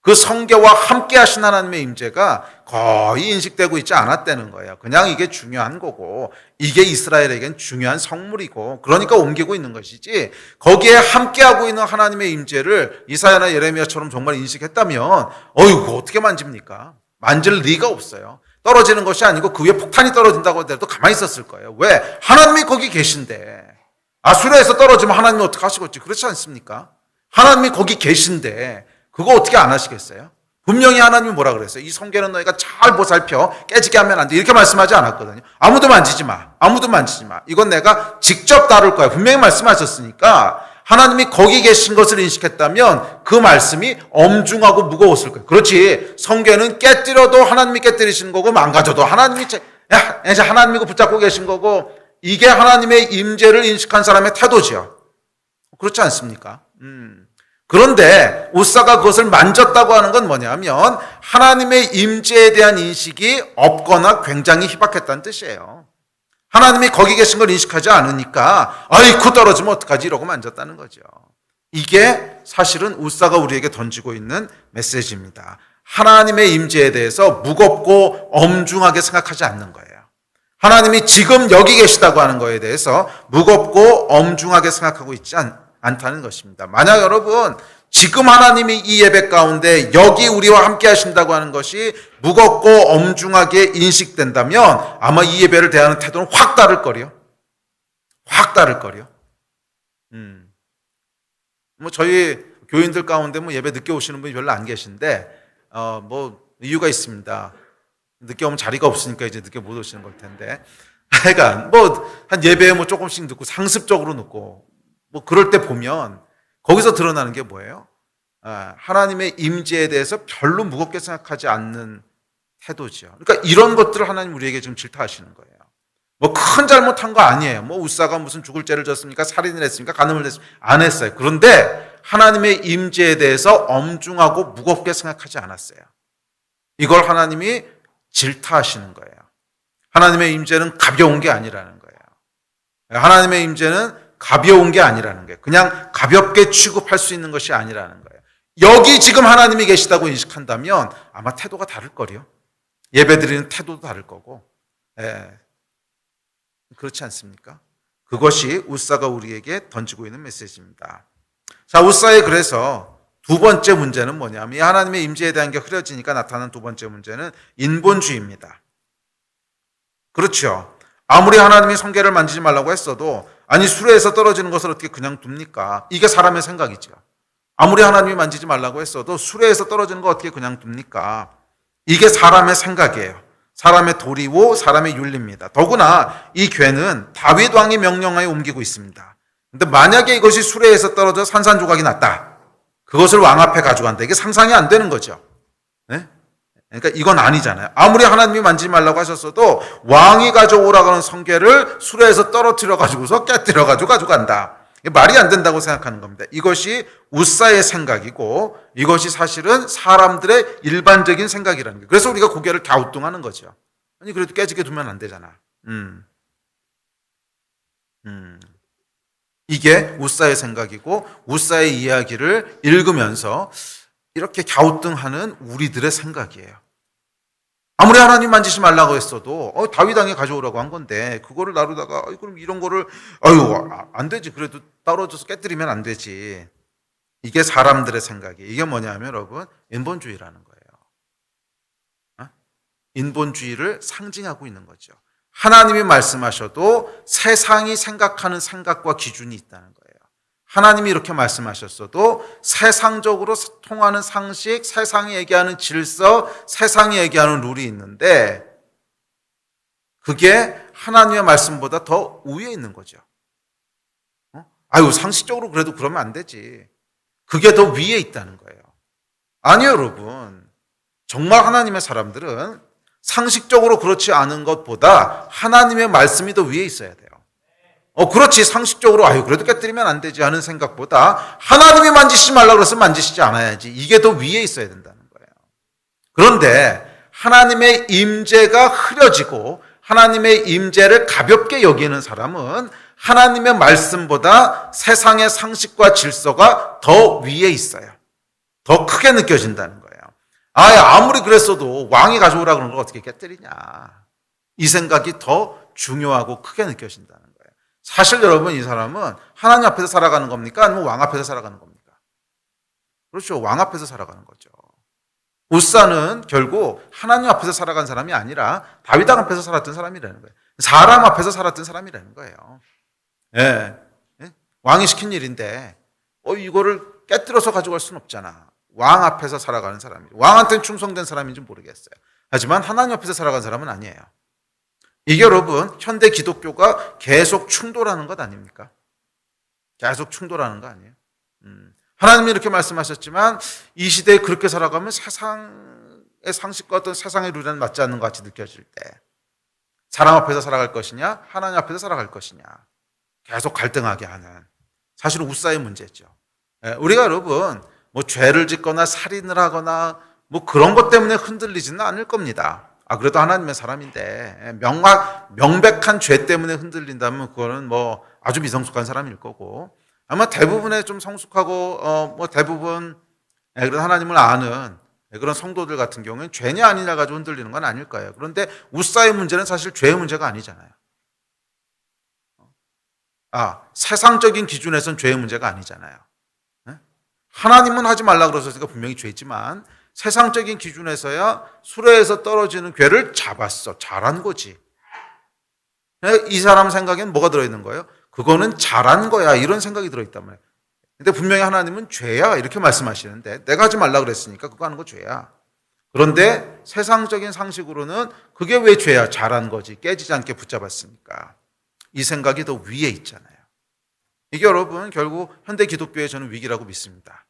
그 성궤와 함께 하신 하나님의 임재가 거의 인식되고 있지 않았다는 거예요. 그냥 이게 중요한 거고 이게 이스라엘에겐 중요한 성물이고 그러니까 옮기고 있는 것이지 거기에 함께하고 있는 하나님의 임재를 이사야나 예레미야처럼 정말 인식했다면 그거 어떻게 만집니까? 만질 리가 없어요. 떨어지는 것이 아니고 그 위에 폭탄이 떨어진다고 하더라도 가만히 있었을 거예요. 왜? 하나님이 거기 계신데. 수레에서 떨어지면 하나님이 어떻게 하시겠지? 그렇지 않습니까? 하나님이 거기 계신데 그거 어떻게 안 하시겠어요? 분명히 하나님이 뭐라 그랬어요? 이 성궤는 너희가 잘 보살펴 깨지게 하면 안 돼. 이렇게 말씀하지 않았거든요. 아무도 만지지 마. 아무도 만지지 마. 이건 내가 직접 다룰 거야. 분명히 말씀하셨으니까 하나님이 거기 계신 것을 인식했다면 그 말씀이 엄중하고 무거웠을 거예요. 그렇지. 성궤는 깨뜨려도 하나님이 깨뜨리시는 거고 망가져도 하나님이 이제 하나님이 붙잡고 계신 거고 이게 하나님의 임재를 인식한 사람의 태도죠. 그렇지 않습니까? 그런데 우사가 그것을 만졌다고 하는 건 뭐냐면 하나님의 임재에 대한 인식이 없거나 굉장히 희박했다는 뜻이에요. 하나님이 거기 계신 걸 인식하지 않으니까 아이쿠 떨어지면 어떡하지 이러고 만졌다는 거죠. 이게 사실은 우사가 우리에게 던지고 있는 메시지입니다. 하나님의 임재에 대해서 무겁고 엄중하게 생각하지 않는 거예요. 하나님이 지금 여기 계시다고 하는 거에 대해서 무겁고 엄중하게 생각하고 있지 않다는 것입니다. 만약 여러분 지금 하나님이 이 예배 가운데 여기 우리와 함께 하신다고 하는 것이 무겁고 엄중하게 인식된다면 아마 이 예배를 대하는 태도는 확 다를 거요. 확 다를 거요. 뭐 저희 교인들 가운데 뭐 예배 늦게 오시는 분이 별로 안 계신데 뭐 이유가 있습니다. 늦게 오면 자리가 없으니까 이제 늦게 못 오시는 걸 텐데. 하여간 뭐 한 예배에 뭐 조금씩 늦고 상습적으로 늦고 뭐 그럴 때 보면 거기서 드러나는 게 뭐예요? 하나님의 임재에 대해서 별로 무겁게 생각하지 않는 태도죠. 그러니까 이런 것들을 하나님 우리에게 지금 질타하시는 거예요. 뭐 큰 잘못한 거 아니에요. 뭐 웃사가 무슨 죽을 죄를 졌습니까? 살인을 했습니까? 간음을 했습니까? 안 했어요. 그런데 하나님의 임재에 대해서 엄중하고 무겁게 생각하지 않았어요. 이걸 하나님이 질타하시는 거예요. 하나님의 임재는 가벼운 게 아니라는 거예요. 하나님의 임재는 가벼운 게 아니라는 거예요. 그냥 가볍게 취급할 수 있는 것이 아니라는 거예요. 여기 지금 하나님이 계시다고 인식한다면 아마 태도가 다를 거요. 예배드리는 태도도 다를 거고. 그렇지 않습니까? 그것이 웃사가 우리에게 던지고 있는 메시지입니다. 자, 웃사의 그래서 두 번째 문제는 뭐냐면 하나님의 임재에 대한 게 흐려지니까 나타나는 두 번째 문제는 인본주의입니다. 그렇죠. 아무리 하나님이 성계를 만지지 말라고 했어도 아니 수레에서 떨어지는 것을 어떻게 그냥 둡니까? 이게 사람의 생각이죠. 아무리 하나님이 만지지 말라고 했어도 수레에서 떨어지는 거 어떻게 그냥 둡니까? 이게 사람의 생각이에요. 사람의 도리고 사람의 윤리입니다. 더구나 이 괴는 다윗 왕이 명령하에 옮기고 있습니다. 근데 만약에 이것이 수레에서 떨어져 산산조각이 났다. 그것을 왕 앞에 가져간다. 이게 상상이 안 되는 거죠. 네? 그러니까 이건 아니잖아요. 아무리 하나님이 만지지 말라고 하셨어도 왕이 가져오라고 하는 성게를 수레에서 떨어뜨려 가지고서 깨뜨려 가지고 가져간다. 말이 안 된다고 생각하는 겁니다. 이것이 웃사의 생각이고 이것이 사실은 사람들의 일반적인 생각이라는 거예요. 그래서 우리가 고개를 갸우뚱하는 거죠. 아니 그래도 깨지게 두면 안 되잖아. 이게 웃사의 생각이고 웃사의 이야기를 읽으면서 이렇게 갸우뚱하는 우리들의 생각이에요. 아무리 하나님 만지지 말라고 했어도 다윗 왕이 가져오라고 한 건데 그거를 나르다가 그럼 이런 거를 안 되지. 그래도 떨어져서 깨뜨리면 안 되지. 이게 사람들의 생각이에요. 이게 뭐냐면 여러분 인본주의라는 거예요. 인본주의를 상징하고 있는 거죠. 하나님이 말씀하셔도 세상이 생각하는 생각과 기준이 있다는 거예요. 하나님이 이렇게 말씀하셨어도 세상적으로 통하는 상식, 세상이 얘기하는 질서, 세상이 얘기하는 룰이 있는데 그게 하나님의 말씀보다 더 우위에 있는 거죠. 상식적으로 그래도 그러면 안 되지. 그게 더 위에 있다는 거예요. 아니요, 여러분. 정말 하나님의 사람들은 상식적으로 그렇지 않은 것보다 하나님의 말씀이 더 위에 있어야 돼요. 그렇지. 상식적으로 그래도 깨뜨리면 안 되지 하는 생각보다 하나님이 만지시지 말라고 그래서 만지시지 않아야지. 이게 더 위에 있어야 된다는 거예요. 그런데 하나님의 임재가 흐려지고 하나님의 임재를 가볍게 여기는 사람은 하나님의 말씀보다 세상의 상식과 질서가 더 위에 있어요. 더 크게 느껴진다는 거예요. 아무리 그랬어도 왕이 가져오라 그러는 걸 어떻게 깨뜨리냐. 이 생각이 더 중요하고 크게 느껴진다는 거예요. 사실 여러분 이 사람은 하나님 앞에서 살아가는 겁니까? 아니면 왕 앞에서 살아가는 겁니까? 그렇죠. 왕 앞에서 살아가는 거죠. 웃사는 결국 하나님 앞에서 살아간 사람이 아니라 다윗 왕 앞에서 살았던 사람이라는 거예요. 사람 앞에서 살았던 사람이라는 거예요. 예. 왕이 시킨 일인데 이거를 깨뜨려서 가져갈 수는 없잖아. 왕 앞에서 살아가는 사람이. 왕한테는 충성된 사람인지 모르겠어요. 하지만 하나님 앞에서 살아간 사람은 아니에요. 이게 여러분 현대 기독교가 계속 충돌하는 것 아닙니까? 계속 충돌하는 거 아니에요? 하나님이 이렇게 말씀하셨지만 이 시대에 그렇게 살아가면 세상의 상식과 어떤 세상의 룰에는 맞지 않는 것 같이 느껴질 때 사람 앞에서 살아갈 것이냐 하나님 앞에서 살아갈 것이냐 계속 갈등하게 하는 사실은 웃사의 문제죠. 우리가 여러분 뭐 죄를 짓거나 살인을 하거나 뭐 그런 것 때문에 흔들리지는 않을 겁니다. 그래도 하나님의 사람인데 명백한 죄 때문에 흔들린다면 그거는 뭐 아주 미성숙한 사람일 거고 아마 대부분의 좀 성숙하고 뭐 대부분 그런 하나님을 아는 그런 성도들 같은 경우는 죄냐 아니냐 가지고 흔들리는 건 아닐 거예요. 그런데 웃사의 문제는 사실 죄의 문제가 아니잖아요. 세상적인 기준에서는 죄의 문제가 아니잖아요. 하나님은 하지 말라 그러셨으니까 분명히 죄지만 세상적인 기준에서야 수레에서 떨어지는 괴를 잡았어. 잘한 거지. 이 사람 생각에는 뭐가 들어있는 거예요? 그거는 잘한 거야. 이런 생각이 들어있단 말이에요. 근데 분명히 하나님은 죄야. 이렇게 말씀하시는데 내가 하지 말라 그랬으니까 그거 하는 거 죄야. 그런데 세상적인 상식으로는 그게 왜 죄야? 잘한 거지. 깨지지 않게 붙잡았으니까. 이 생각이 더 위에 있잖아요. 이게 여러분 결국 현대 기독교의 저는 위기라고 믿습니다.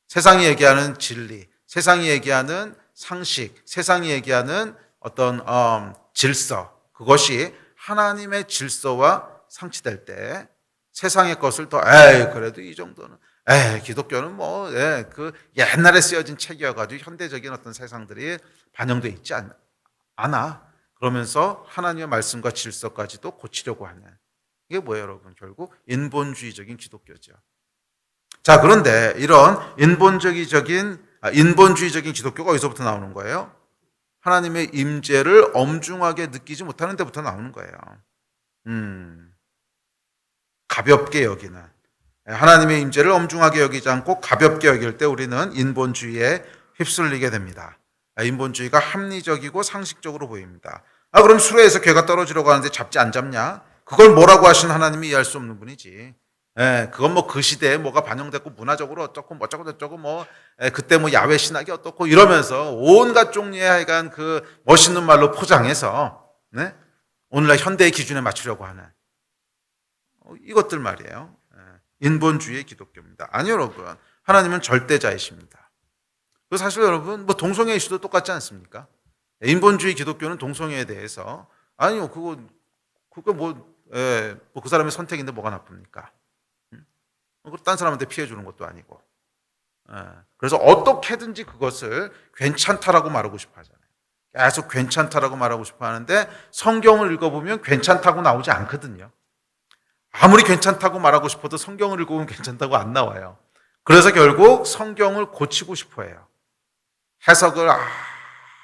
세상이 얘기하는 진리, 세상이 얘기하는 상식, 세상이 얘기하는 어떤 질서, 그것이 하나님의 질서와 상치될 때 세상의 것을 더 그래도 이 정도는 기독교는 그 옛날에 쓰여진 책이어가지고 현대적인 어떤 세상들이 반영돼 있지 않아. 그러면서 하나님의 말씀과 질서까지도 고치려고 하는, 이게 뭐예요 여러분? 결국 인본주의적인 기독교죠. 자, 그런데 이런 인본주의적인 기독교가 어디서부터 나오는 거예요? 하나님의 임재를 엄중하게 느끼지 못하는 데부터 나오는 거예요. 가볍게 여기는, 하나님의 임재를 엄중하게 여기지 않고 가볍게 여길 때 우리는 인본주의에 휩쓸리게 됩니다. 인본주의가 합리적이고 상식적으로 보입니다. 그럼 수레에서 괴가 떨어지려고 하는데 잡지 안 잡냐? 그걸 뭐라고 하신 하나님이 이해할 수 없는 분이지. 그건 그 시대에 뭐가 반영됐고 문화적으로 어쩌고 저쩌고 그때 야외 신학이 어떻고 이러면서 온갖 종류의 하여간 그 멋있는 말로 포장해서 오늘날 현대의 기준에 맞추려고 하는 이것들 말이에요. 인본주의의 기독교입니다. 아니 여러분, 하나님은 절대자이십니다. 사실 여러분 동성애 이슈도 똑같지 않습니까? 인본주의 기독교는 동성애에 대해서 아니요 그거 그 사람의 선택인데 뭐가 나쁩니까? 딴 사람한테 피해 주는 것도 아니고. 그래서 어떻게든지 그것을 괜찮다라고 말하고 싶어 하잖아요. 계속 괜찮다라고 말하고 싶어 하는데 성경을 읽어보면 괜찮다고 나오지 않거든요. 아무리 괜찮다고 말하고 싶어도 성경을 읽어보면 괜찮다고 안 나와요. 그래서 결국 성경을 고치고 싶어 해요. 해석을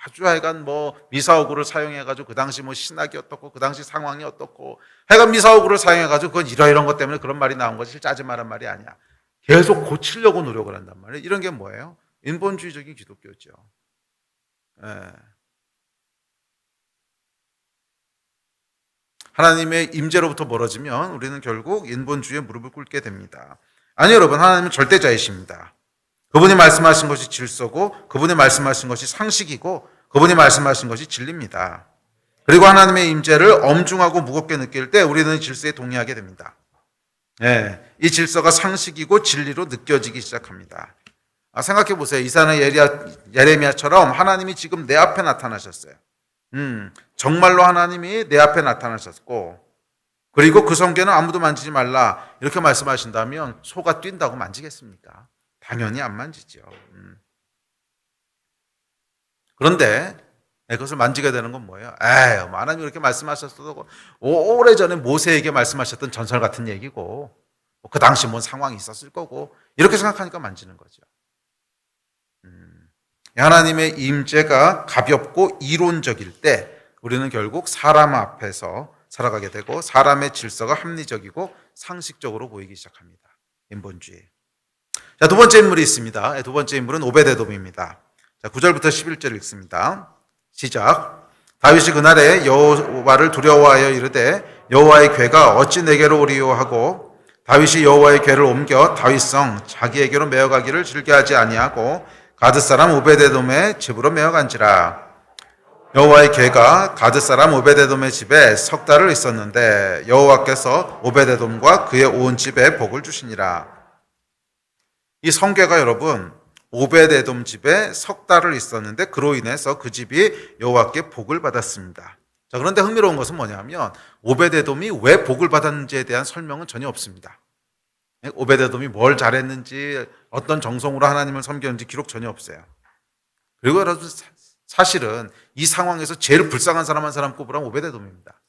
아주 하여간 미사오구를 사용해가지고 그 당시 신학이 어떻고 그 당시 상황이 어떻고 하여간 미사오구를 사용해가지고 그건 이러이런 것 때문에 그런 말이 나온 거지 짜지 말한 말이 아니야. 계속 고치려고 노력을 한단 말이에요. 이런 게 뭐예요? 인본주의적인 기독교죠. 하나님의 임재로부터 멀어지면 우리는 결국 인본주의에 무릎을 꿇게 됩니다. 아니 여러분, 하나님은 절대자이십니다. 그분이 말씀하신 것이 질서고 그분이 말씀하신 것이 상식이고 그분이 말씀하신 것이 진리입니다. 그리고 하나님의 임재를 엄중하고 무겁게 느낄 때 우리는 질서에 동의하게 됩니다. 이 질서가 상식이고 진리로 느껴지기 시작합니다. 생각해 보세요. 이사야 예레미야처럼 하나님이 지금 내 앞에 나타나셨어요. 정말로 하나님이 내 앞에 나타나셨고 그리고 그 성경은 아무도 만지지 말라 이렇게 말씀하신다면 소가 뛴다고 만지겠습니까? 당연히 안 만지죠. 그런데 그것을 만지게 되는 건 뭐예요? 하나님이 이렇게 말씀하셨어도 오래전에 모세에게 말씀하셨던 전설 같은 얘기고 그 당시 뭔 상황이 있었을 거고 이렇게 생각하니까 만지는 거죠. 하나님의 임재가 가볍고 이론적일 때 우리는 결국 사람 앞에서 살아가게 되고 사람의 질서가 합리적이고 상식적으로 보이기 시작합니다. 인본주의. 자, 두 번째 인물이 있습니다. 두 번째 인물은 오베데돔입니다. 자, 9절부터 11절 읽습니다. 시작. 다윗이 그날에 여호와를 두려워하여 이르되 여호와의 궤가 어찌 내게로 오리요 하고 다윗이 여호와의 궤를 옮겨 다윗성 자기에게로 메어가기를 즐겨하지 아니하고 가드 사람 오베데돔의 집으로 메어간지라. 여호와의 궤가 가드 사람 오베데돔의 집에 석 달을 있었는데 여호와께서 오베데돔과 그의 온 집에 복을 주시니라. 이 성궤가 여러분 오베데돔 집에 석 달을 있었는데 그로 인해서 그 집이 여호와께 복을 받았습니다. 자, 그런데 흥미로운 것은 뭐냐면 오베데돔이 왜 복을 받았는지에 대한 설명은 전혀 없습니다. 오베데돔이 뭘 잘했는지 어떤 정성으로 하나님을 섬겼는지 기록 전혀 없어요. 그리고 여러분 사실은 이 상황에서 제일 불쌍한 사람 한 사람 꼽으라면 오베데돔입니다.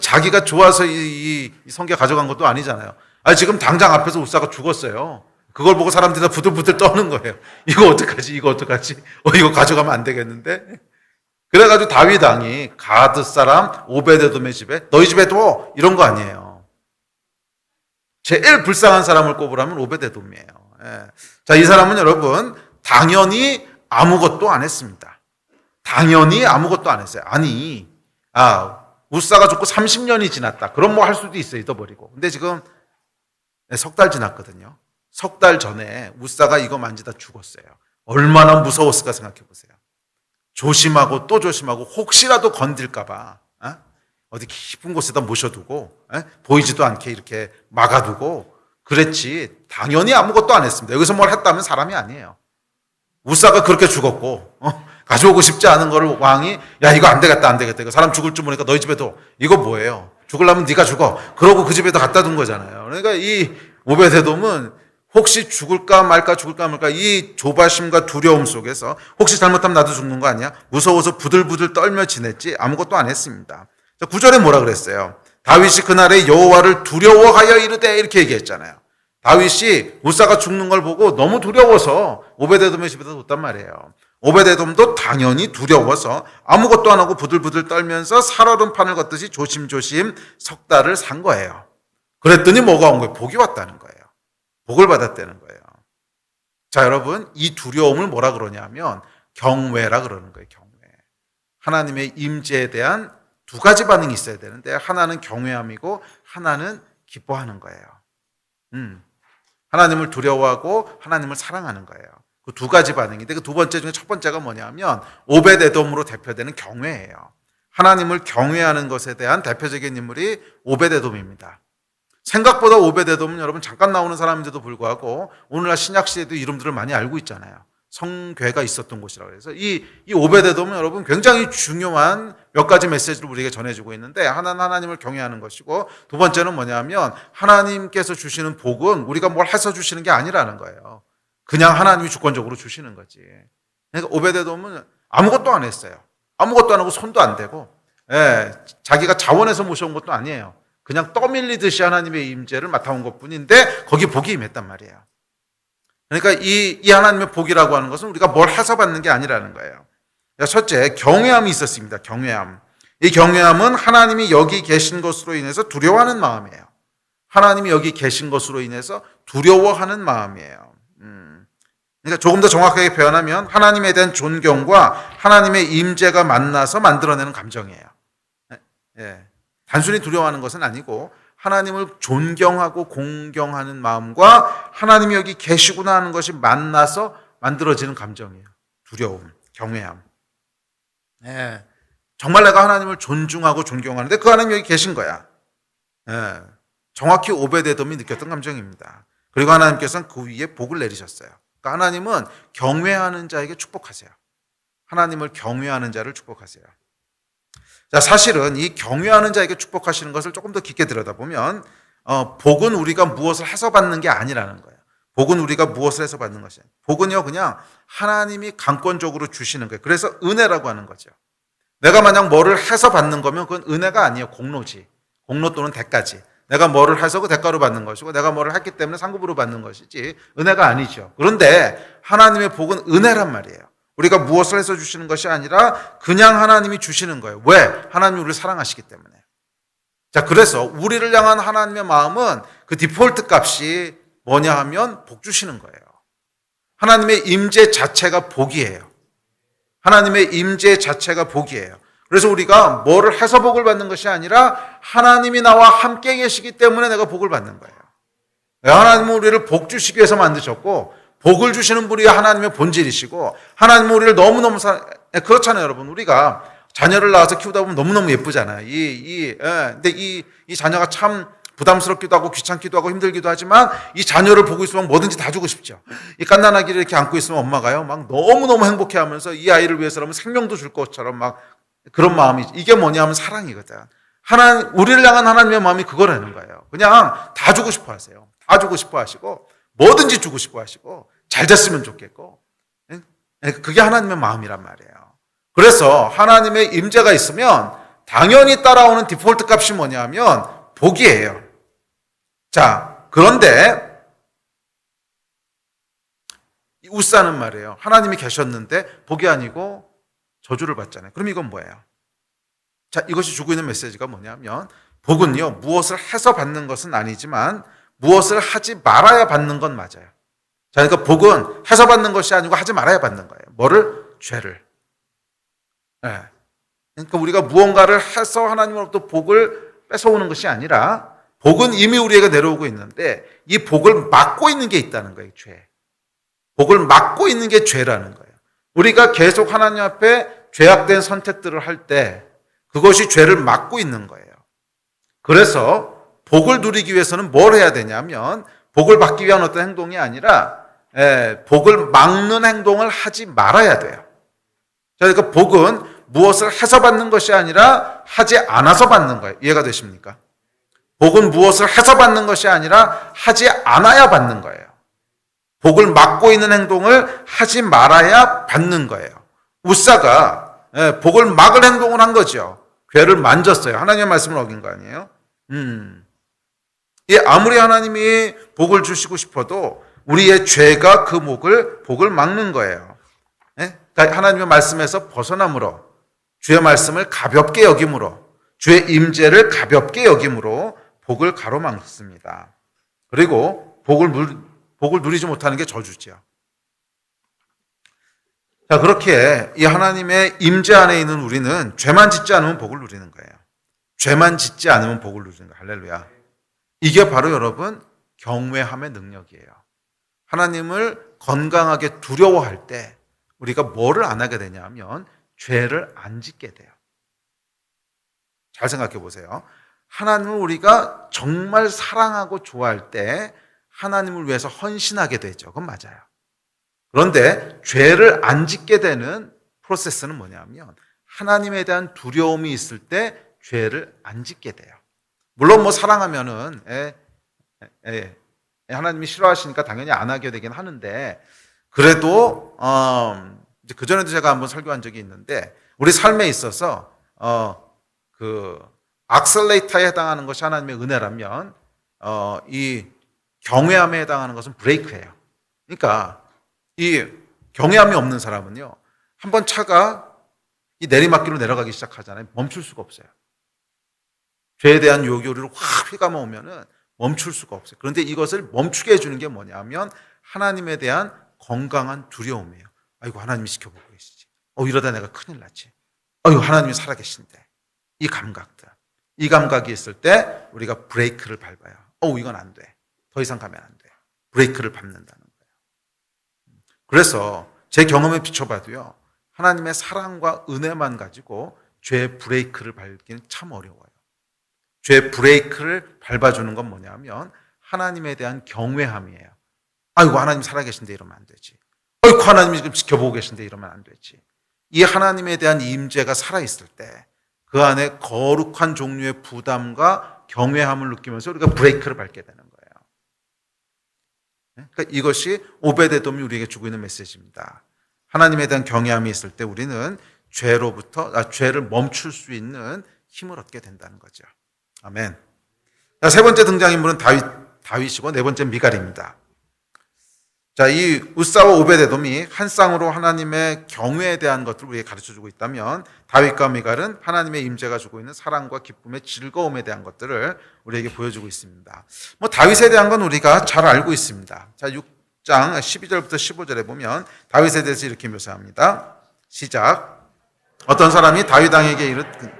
자기가 좋아서 이 성궤 가져간 것도 아니잖아요. 지금 당장 앞에서 우사가 죽었어요. 그걸 보고 사람들이 다 부들부들 떠는 거예요. 이거 어떡하지? 이거 가져가면 안 되겠는데? 그래가지고 다윗 왕이 가드 사람 오베데돔의 집에 너희 집에 둬! 이런 거 아니에요. 제일 불쌍한 사람을 꼽으라면 오베데돔이에요. 자, 이 사람은 여러분 당연히 아무것도 안 했습니다. 당연히 아무것도 안 했어요. 아니, 우사가 죽고 30년이 지났다. 그럼 할 수도 있어요. 잊어버리고. 근데 지금 석 달 지났거든요. 석 달 전에 우사가 이거 만지다 죽었어요. 얼마나 무서웠을까 생각해 보세요. 조심하고 또 조심하고 혹시라도 건들까 봐 어디 깊은 곳에다 모셔두고 보이지도 않게 이렇게 막아두고 그랬지 당연히 아무것도 안 했습니다. 여기서 뭘 했다면 사람이 아니에요. 우사가 그렇게 죽었고 가져오고 싶지 않은 거를 왕이 야 이거 안 되겠다 안 되겠다 이거 사람 죽을 줄 모르니까 너희 집에도 이거 뭐예요? 죽으려면 네가 죽어. 그러고 그 집에다 갖다 둔 거잖아요. 그러니까 이 오베데돔은 혹시 죽을까 말까 이 조바심과 두려움 속에서 혹시 잘못하면 나도 죽는 거 아니야? 무서워서 부들부들 떨며 지냈지 아무것도 안 했습니다. 9절에 뭐라 그랬어요? 다윗이 그날에 여호와를 두려워하여 이르되 이렇게 얘기했잖아요. 다윗이 우사가 죽는 걸 보고 너무 두려워서 오베데돔의 집에다 뒀단 말이에요. 오베데돔도 당연히 두려워서 아무것도 안 하고 부들부들 떨면서 살얼음 판을 걷듯이 조심조심 석 달을 산 거예요. 그랬더니 뭐가 온 거예요? 복이 왔다는 거예요. 복을 받았다는 거예요. 자, 여러분, 이 두려움을 뭐라 그러냐면 경외라 그러는 거예요. 경외. 하나님의 임재에 대한 두 가지 반응이 있어야 되는데 하나는 경외함이고 하나는 기뻐하는 거예요. 하나님을 두려워하고 하나님을 사랑하는 거예요. 그 두 가지 반응인데 그 두 번째 중에 첫 번째가 뭐냐면 오베데돔으로 대표되는 경외예요. 하나님을 경외하는 것에 대한 대표적인 인물이 오베데돔입니다. 생각보다 오베데돔은 여러분 잠깐 나오는 사람인데도 불구하고 오늘날 신약시대도 이름들을 많이 알고 있잖아요. 성궤가 있었던 곳이라고 해서 이 오베데돔은 여러분 굉장히 중요한 몇 가지 메시지를 우리에게 전해주고 있는데 하나는 하나님을 경외하는 것이고 두 번째는 뭐냐면 하나님께서 주시는 복은 우리가 뭘 해서 주시는 게 아니라는 거예요. 그냥 하나님이 주권적으로 주시는 거지. 그러니까 오베데돔은 아무것도 안 했어요. 아무것도 안 하고 손도 안 대고 자기가 자원해서 모셔온 것도 아니에요. 그냥 떠밀리듯이 하나님의 임재를 맡아온 것뿐인데 거기 복이 임했단 말이에요. 그러니까 이 하나님의 복이라고 하는 것은 우리가 뭘 해서 받는 게 아니라는 거예요. 첫째, 경외함이 있었습니다. 경외함. 이 경외함은 하나님이 여기 계신 것으로 인해서 두려워하는 마음이에요. 하나님이 여기 계신 것으로 인해서 두려워하는 마음이에요. 그러니까 조금 더 정확하게 표현하면 하나님에 대한 존경과 하나님의 임재가 만나서 만들어내는 감정이에요. 단순히 두려워하는 것은 아니고 하나님을 존경하고 공경하는 마음과 하나님이 여기 계시구나 하는 것이 만나서 만들어지는 감정이에요. 두려움, 경외함. 정말 내가 하나님을 존중하고 존경하는데 그 하나님이 여기 계신 거야. 정확히 오베데돔이 느꼈던 감정입니다. 그리고 하나님께서는 그 위에 복을 내리셨어요. 그러니까 하나님은 경외하는 자에게 축복하세요. 하나님을 경외하는 자를 축복하세요. 자, 사실은 이 경외하는 자에게 축복하시는 것을 조금 더 깊게 들여다보면 복은 우리가 무엇을 해서 받는 게 아니라는 거예요. 복은 우리가 무엇을 해서 받는 것이에요. 복은요 그냥 하나님이 강권적으로 주시는 거예요. 그래서 은혜라고 하는 거죠. 내가 만약 뭐를 해서 받는 거면 그건 은혜가 아니에요. 공로지. 공로 또는 대가지. 내가 뭐를 해서 그 대가로 받는 것이고 내가 뭐를 했기 때문에 상급으로 받는 것이지 은혜가 아니죠. 그런데 하나님의 복은 은혜란 말이에요. 우리가 무엇을 해서 주시는 것이 아니라 그냥 하나님이 주시는 거예요. 왜? 하나님이 우리를 사랑하시기 때문에. 자, 그래서 우리를 향한 하나님의 마음은 그 디폴트 값이 뭐냐 하면 복 주시는 거예요. 하나님의 임재 자체가 복이에요. 하나님의 임재 자체가 복이에요. 그래서 우리가 뭐를 해서 복을 받는 것이 아니라 하나님이 나와 함께 계시기 때문에 내가 복을 받는 거예요. 하나님은 우리를 복 주시기 위해서 만드셨고 복을 주시는 분이 하나님의 본질이시고 하나님은 우리를 너무너무 그렇잖아요, 여러분. 우리가 자녀를 낳아서 키우다 보면 너무너무 예쁘잖아요. 근데 이 자녀가 참 부담스럽기도 하고 귀찮기도 하고 힘들기도 하지만 이 자녀를 보고 있으면 뭐든지 다 주고 싶죠. 이 갓난아기를 이렇게 안고 있으면 엄마가요, 막 너무너무 행복해 하면서 이 아이를 위해서라면 생명도 줄 것처럼 막 그런 마음이, 이게 뭐냐면 사랑이거든. 우리를 향한 하나님의 마음이 그거라는 거예요. 그냥 다 주고 싶어 하세요. 다 주고 싶어 하시고, 뭐든지 주고 싶어 하시고, 잘 됐으면 좋겠고, 그게 하나님의 마음이란 말이에요. 그래서 하나님의 임재가 있으면 당연히 따라오는 디폴트 값이 뭐냐면 복이에요. 자, 그런데 우사는 말이에요. 하나님이 계셨는데 복이 아니고 저주를 받잖아요. 그럼 이건 뭐예요? 자, 이것이 주고 있는 메시지가 뭐냐면 복은요, 무엇을 해서 받는 것은 아니지만 무엇을 하지 말아야 받는 건 맞아요. 자, 그러니까 복은 해서 받는 것이 아니고 하지 말아야 받는 거예요. 뭐를? 죄를. 그러니까 우리가 무언가를 해서 하나님으로부터 복을 뺏어오는 것이 아니라 복은 이미 우리에게 내려오고 있는데 이 복을 막고 있는 게 있다는 거예요. 죄. 복을 막고 있는 게 죄라는 거예요. 우리가 계속 하나님 앞에 죄악된 선택들을 할 때 그것이 죄를 막고 있는 거예요. 그래서 복을 누리기 위해서는 뭘 해야 되냐면 복을 받기 위한 어떤 행동이 아니라 복을 막는 행동을 하지 말아야 돼요. 그러니까 복은 무엇을 해서 받는 것이 아니라 하지 않아서 받는 거예요. 이해가 되십니까? 복은 무엇을 해서 받는 것이 아니라 하지 않아야 받는 거예요. 복을 막고 있는 행동을 하지 말아야 받는 거예요. 웃사가 복을 막을 행동을 한 거죠. 괴를 만졌어요. 하나님의 말씀을 어긴 거 아니에요? 아무리 하나님이 복을 주시고 싶어도 우리의 죄가 그 복을 막는 거예요. 그러니까 하나님의 말씀에서 벗어남으로, 주의 말씀을 가볍게 여김으로, 주의 임재를 가볍게 여김으로 복을 가로막습니다. 그리고 복을 누리지 못하는 게 저주지요. 자, 그렇게 이 하나님의 임재 안에 있는 우리는 죄만 짓지 않으면 복을 누리는 거예요. 죄만 짓지 않으면 복을 누리는 거예요. 할렐루야. 이게 바로 여러분 경외함의 능력이에요. 하나님을 건강하게 두려워할 때 우리가 뭐를 안 하게 되냐면 죄를 안 짓게 돼요. 잘 생각해 보세요. 하나님을 우리가 정말 사랑하고 좋아할 때 하나님을 위해서 헌신하게 되죠. 그건 맞아요. 그런데 죄를 안 짓게 되는 프로세스는 뭐냐면 하나님에 대한 두려움이 있을 때 죄를 안 짓게 돼요. 물론 뭐 사랑하면은 하나님이 싫어하시니까 당연히 안 하게 되긴 하는데 그래도 이제 그 전에도 제가 한번 설교한 적이 있는데 우리 삶에 있어서 그 악셀레이터에 해당하는 것이 하나님의 은혜라면 이 경외함에 해당하는 것은 브레이크예요. 그러니까 이 경외함이 없는 사람은요, 한번 차가 이 내리막길로 내려가기 시작하잖아요. 멈출 수가 없어요. 죄에 대한 요구를 확 휘감아 오면은 멈출 수가 없어요. 그런데 이것을 멈추게 해주는 게 뭐냐면 하나님에 대한 건강한 두려움이에요. 아이고, 하나님이 지켜보고 계시지. 이러다 내가 큰일 났지. 아이고, 하나님이 살아계신데. 이 감각들. 이 감각이 있을 때 우리가 브레이크를 밟아요. 이건 안 돼. 더 이상 가면 안 돼. 브레이크를 밟는다는 거예요. 그래서 제 경험에 비춰봐도요, 하나님의 사랑과 은혜만 가지고 죄의 브레이크를 밟기는 참 어려워요. 죄의 브레이크를 밟아주는 건 뭐냐면 하나님에 대한 경외함이에요. 아이고, 하나님 살아계신데 이러면 안 되지. 아이고, 하나님이 지금 지켜보고 계신데 이러면 안 되지. 이 하나님에 대한 임재가 살아있을 때 그 안에 거룩한 종류의 부담과 경외함을 느끼면서 우리가 브레이크를 밟게 되는 거예요. 그러니까 이것이 오베데돔이 우리에게 주고 있는 메시지입니다. 하나님에 대한 경외함이 있을 때 우리는 죄를 멈출 수 있는 힘을 얻게 된다는 거죠. 아멘. 자, 세 번째 등장인물은 다윗이고 네 번째 미갈입니다. 자, 이 웃사와 오베데돔이 한 쌍으로 하나님의 경외에 대한 것들을 우리에게 가르쳐주고 있다면 다윗과 미갈은 하나님의 임재가 주고 있는 사랑과 기쁨의 즐거움에 대한 것들을 우리에게 보여주고 있습니다. 다윗에 대한 건 우리가 잘 알고 있습니다. 자, 6장 12절부터 15절에 보면 다윗에 대해서 이렇게 묘사합니다. 시작. 어떤 사람이 다윗 왕에게 이르되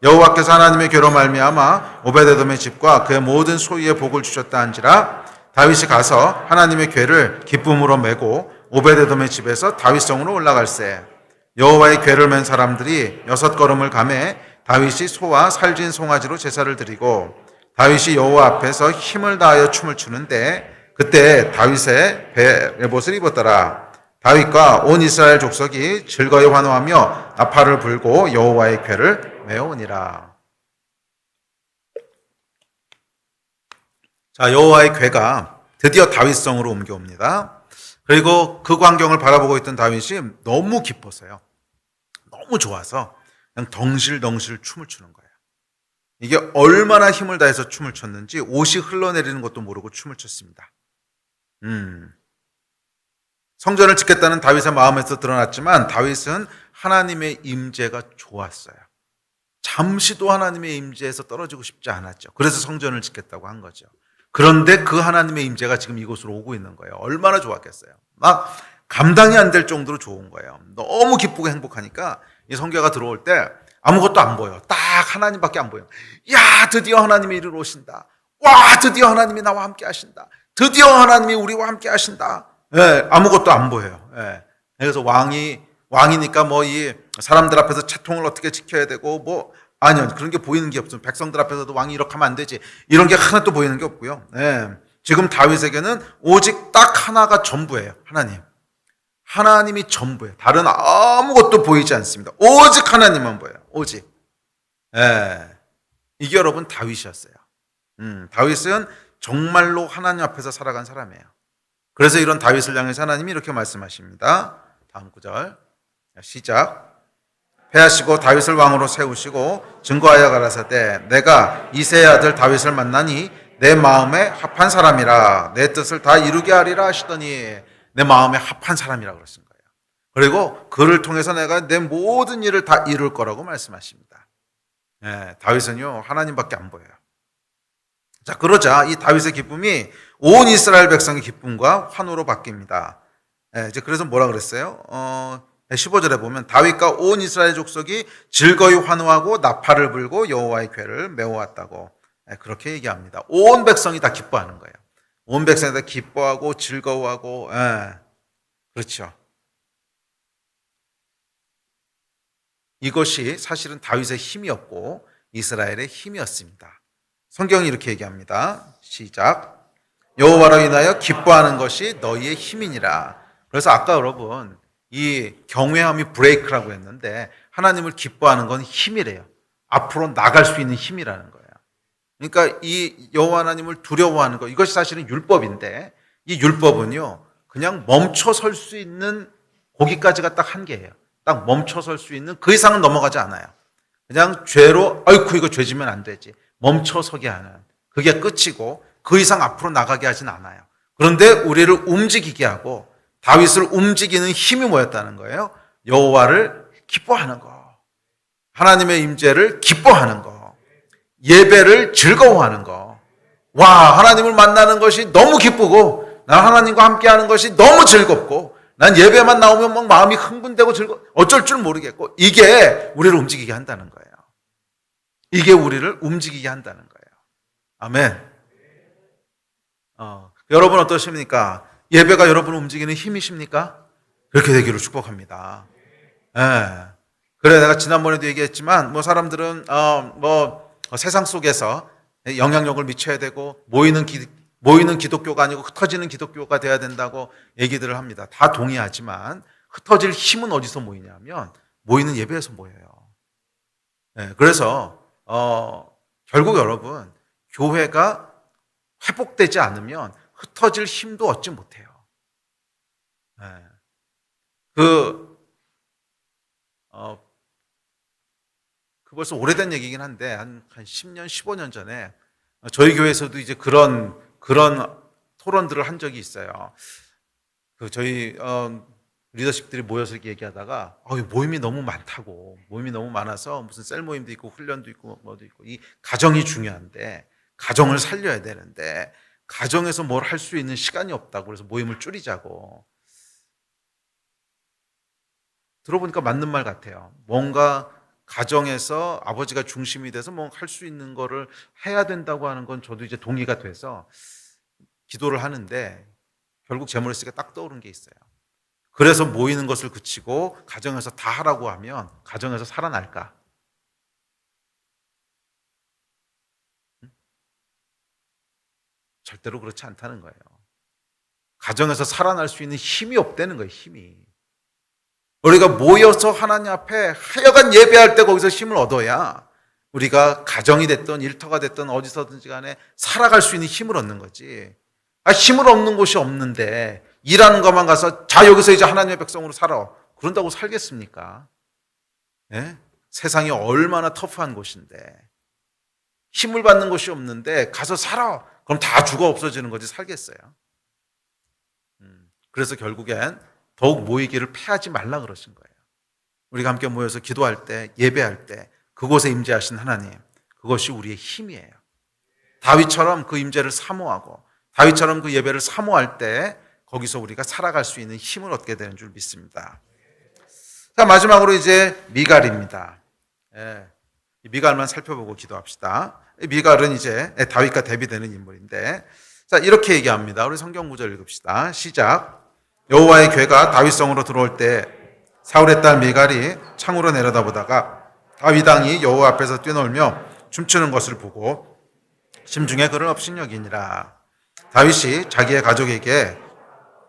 여호와께서 하나님의 괴로 말미암아 오베데돔의 집과 그의 모든 소유에 복을 주셨다 한지라. 다윗이 가서 하나님의 궤를 기쁨으로 메고 오베데돔의 집에서 다윗성으로 올라갈세. 여호와의 궤를 맨 사람들이 6걸음을 가매 다윗이 소와 살진 송아지로 제사를 드리고 다윗이 여호와 앞에서 힘을 다하여 춤을 추는데 그때 다윗의 베옷을 입었더라. 다윗과 온 이스라엘 족속이 즐거이 환호하며 나팔을 불고 여호와의 궤를 메어오니라. 자, 여호와의 궤가 드디어 다윗성으로 옮겨옵니다. 그리고 그 광경을 바라보고 있던 다윗이 너무 기뻤어요. 너무 좋아서 그냥 덩실덩실 춤을 추는 거예요. 이게 얼마나 힘을 다해서 춤을 췄는지 옷이 흘러내리는 것도 모르고 춤을 췄습니다. 성전을 짓겠다는 다윗의 마음에서 드러났지만 다윗은 하나님의 임재가 좋았어요. 잠시도 하나님의 임재에서 떨어지고 싶지 않았죠. 그래서 성전을 짓겠다고 한 거죠. 그런데 그 하나님의 임재가 지금 이곳으로 오고 있는 거예요. 얼마나 좋았겠어요. 막 감당이 안 될 정도로 좋은 거예요. 너무 기쁘고 행복하니까 이 성교가 들어올 때 아무것도 안 보여. 딱 하나님밖에 안 보여. 야, 드디어 하나님이 이리로 오신다. 와, 드디어 하나님이 나와 함께 하신다. 드디어 하나님이 우리와 함께 하신다. 아무것도 안 보여요. 그래서 왕이니까 이 사람들 앞에서 채통을 어떻게 지켜야 되고 아니요, 그런 게 보이는 게 없어요. 백성들 앞에서도 왕이 이렇게 하면 안 되지. 이런 게 하나도 보이는 게 없고요. 네. 지금 다윗에게는 오직 딱 하나가 전부예요. 하나님. 하나님이 전부예요. 다른 아무것도 보이지 않습니다. 오직 하나님만 보여요. 오직. 예. 이게 여러분 다윗이었어요. 다윗은 정말로 하나님 앞에서 살아간 사람이에요. 그래서 이런 다윗을 향해서 하나님이 이렇게 말씀하십니다. 다음 구절 시작. 패하시고 다윗을 왕으로 세우시고 증거하여 가라사대 내가 이새의 아들 다윗을 만나니 내 마음에 합한 사람이라 내 뜻을 다 이루게 하리라 하시더니 내 마음에 합한 사람이라고 그러신 거예요. 그리고 그를 통해서 내가 내 모든 일을 다 이룰 거라고 말씀하십니다. 네, 다윗은요 하나님밖에 안 보여요. 자, 그러자 이 다윗의 기쁨이 온 이스라엘 백성의 기쁨과 환호로 바뀝니다. 네, 이제 그래서 뭐라 그랬어요? 15절에 보면 다윗과 온 이스라엘 족속이 즐거이 환호하고 나팔을 불고 여호와의 궤를 메워왔다고 그렇게 얘기합니다. 온 백성이 다 기뻐하는 거예요. 온 백성이 다 기뻐하고 즐거워하고 그렇죠. 이것이 사실은 다윗의 힘이었고 이스라엘의 힘이었습니다. 성경이 이렇게 얘기합니다. 시작. 여호와로 인하여 기뻐하는 것이 너희의 힘이니라. 그래서 아까 여러분 이 경외함이 브레이크라고 했는데 하나님을 기뻐하는 건 힘이래요. 앞으로 나갈 수 있는 힘이라는 거예요. 그러니까 이 여호와 하나님을 두려워하는 것 이것이 사실은 율법인데 이 율법은요 그냥 멈춰 설 수 있는 거기까지가 딱 한계예요. 딱 멈춰 설 수 있는 그 이상은 넘어가지 않아요. 그냥 죄로 아이고 이거 죄지면 안 되지 멈춰 서게 하는 그게 끝이고 그 이상 앞으로 나가게 하진 않아요. 그런데 우리를 움직이게 하고 다윗을 움직이는 힘이 뭐였다는 거예요? 여호와를 기뻐하는 거, 하나님의 임재를 기뻐하는 거, 예배를 즐거워하는 거. 와, 하나님을 만나는 것이 너무 기쁘고 난 하나님과 함께하는 것이 너무 즐겁고 난 예배만 나오면 막 마음이 흥분되고 어쩔 줄 모르겠고 이게 우리를 움직이게 한다는 거예요. 이게 우리를 움직이게 한다는 거예요. 아멘. 여러분 어떠십니까? 예배가 여러분을 움직이는 힘이십니까? 그렇게 되기를 축복합니다. 예. 그래 내가 지난번에도 얘기했지만 사람들은 세상 속에서 영향력을 미쳐야 되고 모이는 기독교가 아니고 흩어지는 기독교가 돼야 된다고 얘기들을 합니다. 다 동의하지만 흩어질 힘은 어디서 모이냐면 모이는 예배에서 모여요. 예. 그래서 결국 여러분 교회가 회복되지 않으면 흩어질 힘도 얻지 못해요. 그 벌써 오래된 얘기긴 한데 한 10년, 15년 전에 저희 교회에서도 이제 그런 토론들을 한 적이 있어요. 저희 리더십들이 모여서 이렇게 얘기하다가 모임이 너무 많다고 모임이 너무 많아서 무슨 셀 모임도 있고 훈련도 있고 뭐도 있고 이 가정이 중요한데 가정을 살려야 되는데 가정에서 뭘 할 수 있는 시간이 없다고 그래서 모임을 줄이자고. 들어보니까 맞는 말 같아요. 뭔가 가정에서 아버지가 중심이 돼서 뭔가 할 수 있는 거를 해야 된다고 하는 건 저도 이제 동의가 돼서 기도를 하는데 결국 제 머릿속에 딱 떠오른 게 있어요. 그래서 모이는 것을 그치고 가정에서 다 하라고 하면 가정에서 살아날까? 절대로 그렇지 않다는 거예요. 가정에서 살아날 수 있는 힘이 없다는 거예요. 힘이. 우리가 모여서 하나님 앞에 하여간 예배할 때 거기서 힘을 얻어야 우리가 가정이 됐든 일터가 됐든 어디서든지 간에 살아갈 수 있는 힘을 얻는 거지. 힘을 얻는 곳이 없는데 일하는 것만 가서 자 여기서 이제 하나님의 백성으로 살아. 그런다고 살겠습니까? 예? 세상이 얼마나 터프한 곳인데 힘을 받는 곳이 없는데 가서 살아. 그럼 다 죽어 없어지는 거지 살겠어요. 그래서 결국엔 더욱 모이기를 패하지 말라 그러신 거예요. 우리가 함께 모여서 기도할 때 예배할 때 그곳에 임재하신 하나님 그것이 우리의 힘이에요. 다윗처럼 그 임재를 사모하고 다윗처럼 그 예배를 사모할 때 거기서 우리가 살아갈 수 있는 힘을 얻게 되는 줄 믿습니다. 자, 마지막으로 이제 미갈입니다. 미갈만 살펴보고 기도합시다. 미갈은 이제 다윗과 대비되는 인물인데 자 이렇게 얘기합니다. 우리 성경 구절 읽읍시다. 시작. 여호와의 궤가 다윗성으로 들어올 때 사울의 딸 미갈이 창으로 내려다보다가 다윗 왕이 여호와 앞에서 뛰놀며 춤추는 것을 보고 심중에 그를 업신여기니라. 다윗이 자기의 가족에게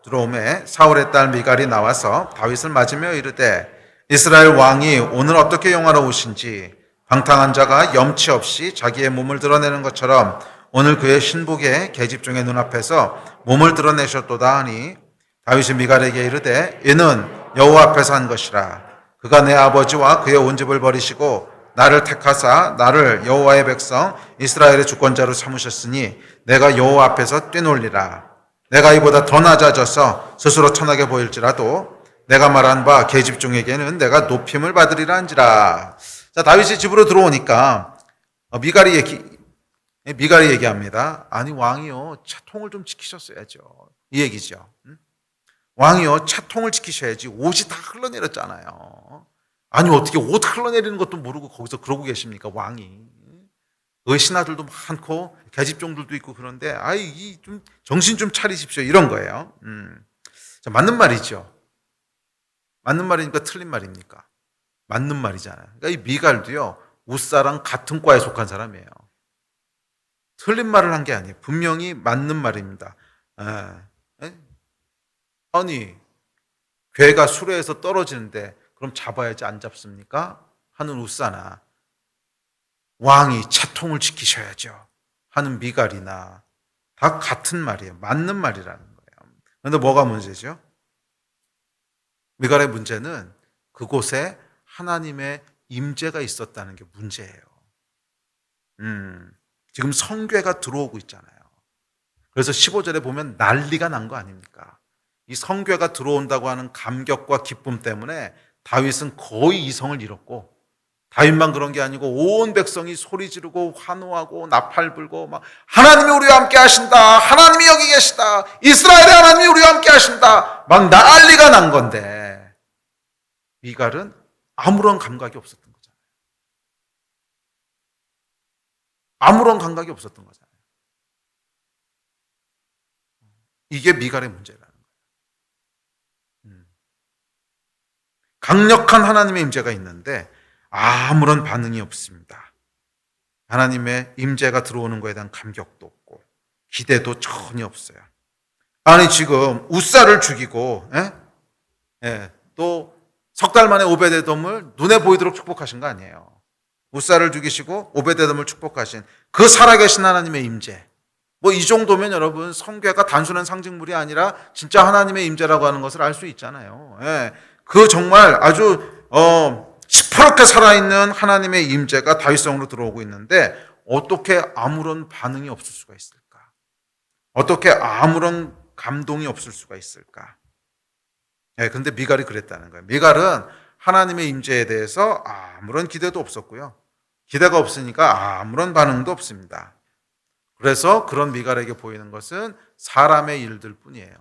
들어오매 사울의 딸 미갈이 나와서 다윗을 맞으며 이르되 이스라엘 왕이 오늘 어떻게 영화로우신지 방탕한 자가 염치 없이 자기의 몸을 드러내는 것처럼 오늘 그의 신복의 계집종의 눈앞에서 몸을 드러내셨도다 하니 다윗이 미갈에게 이르되 이는 여호와 앞에서 한 것이라. 그가 내 아버지와 그의 온 집을 버리시고 나를 택하사 나를 여호와의 백성 이스라엘의 주권자로 삼으셨으니 내가 여호와 앞에서 뛰놀리라. 내가 이보다 더 낮아져서 스스로 천하게 보일지라도 내가 말한 바 계집종에게는 내가 높임을 받으리라 한지라. 자, 다윗이 집으로 들어오니까 미갈이 얘기합니다. 아니 왕이요 차통을 좀 지키셨어야죠. 이 얘기죠. 왕이요 차통을 지키셔야지. 옷이 다 흘러내렸잖아요. 아니 어떻게 옷 흘러내리는 것도 모르고 거기서 그러고 계십니까 왕이. 신하들도 많고 계집종들도 있고 그런데 아이 좀 정신 좀 차리십시오 이런 거예요. 자, 맞는 말이죠. 맞는 말이니까 틀린 말입니까? 맞는 말이잖아요. 그러니까 이 미갈도요 우사랑 같은 과에 속한 사람이에요. 틀린 말을 한 게 아니에요. 분명히 맞는 말입니다. 아니 괴가 수레에서 떨어지는데 그럼 잡아야지 안 잡습니까? 하는 우사나 왕이 차통을 지키셔야죠 하는 미갈이나 다 같은 말이에요. 맞는 말이라는 거예요. 그런데 뭐가 문제죠? 미갈의 문제는 그곳에 하나님의 임재가 있었다는 게 문제예요. 지금 성괴가 들어오고 있잖아요. 그래서 15절에 보면 난리가 난 거 아닙니까? 이 성괴가 들어온다고 하는 감격과 기쁨 때문에 다윗은 거의 이성을 잃었고 다윗만 그런 게 아니고 온 백성이 소리 지르고 환호하고 나팔 불고 막 하나님이 우리와 함께 하신다. 하나님이 여기 계시다. 이스라엘의 하나님이 우리와 함께 하신다. 막 난리가 난 건데 미갈은 아무런 감각이 없었던 거잖아요. 아무런 감각이 없었던 거잖아요. 이게 미갈의 문제라는 거예요. 강력한 하나님의 임재가 있는데 아무런 반응이 없습니다. 하나님의 임재가 들어오는 것에 대한 감격도 없고 기대도 전혀 없어요. 아니 지금 우사를 죽이고 또 석 달 만에 오베데돔을 눈에 보이도록 축복하신 거 아니에요. 우사를 죽이시고 오베데돔을 축복하신 그 살아계신 하나님의 임재. 뭐 이 정도면 여러분 성괴가 단순한 상징물이 아니라 진짜 하나님의 임재라고 하는 것을 알 수 있잖아요. 그 정말 아주 시퍼렇게 살아있는 하나님의 임재가 다윗성으로 들어오고 있는데 어떻게 아무런 반응이 없을 수가 있을까? 어떻게 아무런 감동이 없을 수가 있을까? 근데 미갈이 그랬다는 거예요. 미갈은 하나님의 임재에 대해서 아무런 기대도 없었고요. 기대가 없으니까 아무런 반응도 없습니다. 그래서 그런 미갈에게 보이는 것은 사람의 일들 뿐이에요.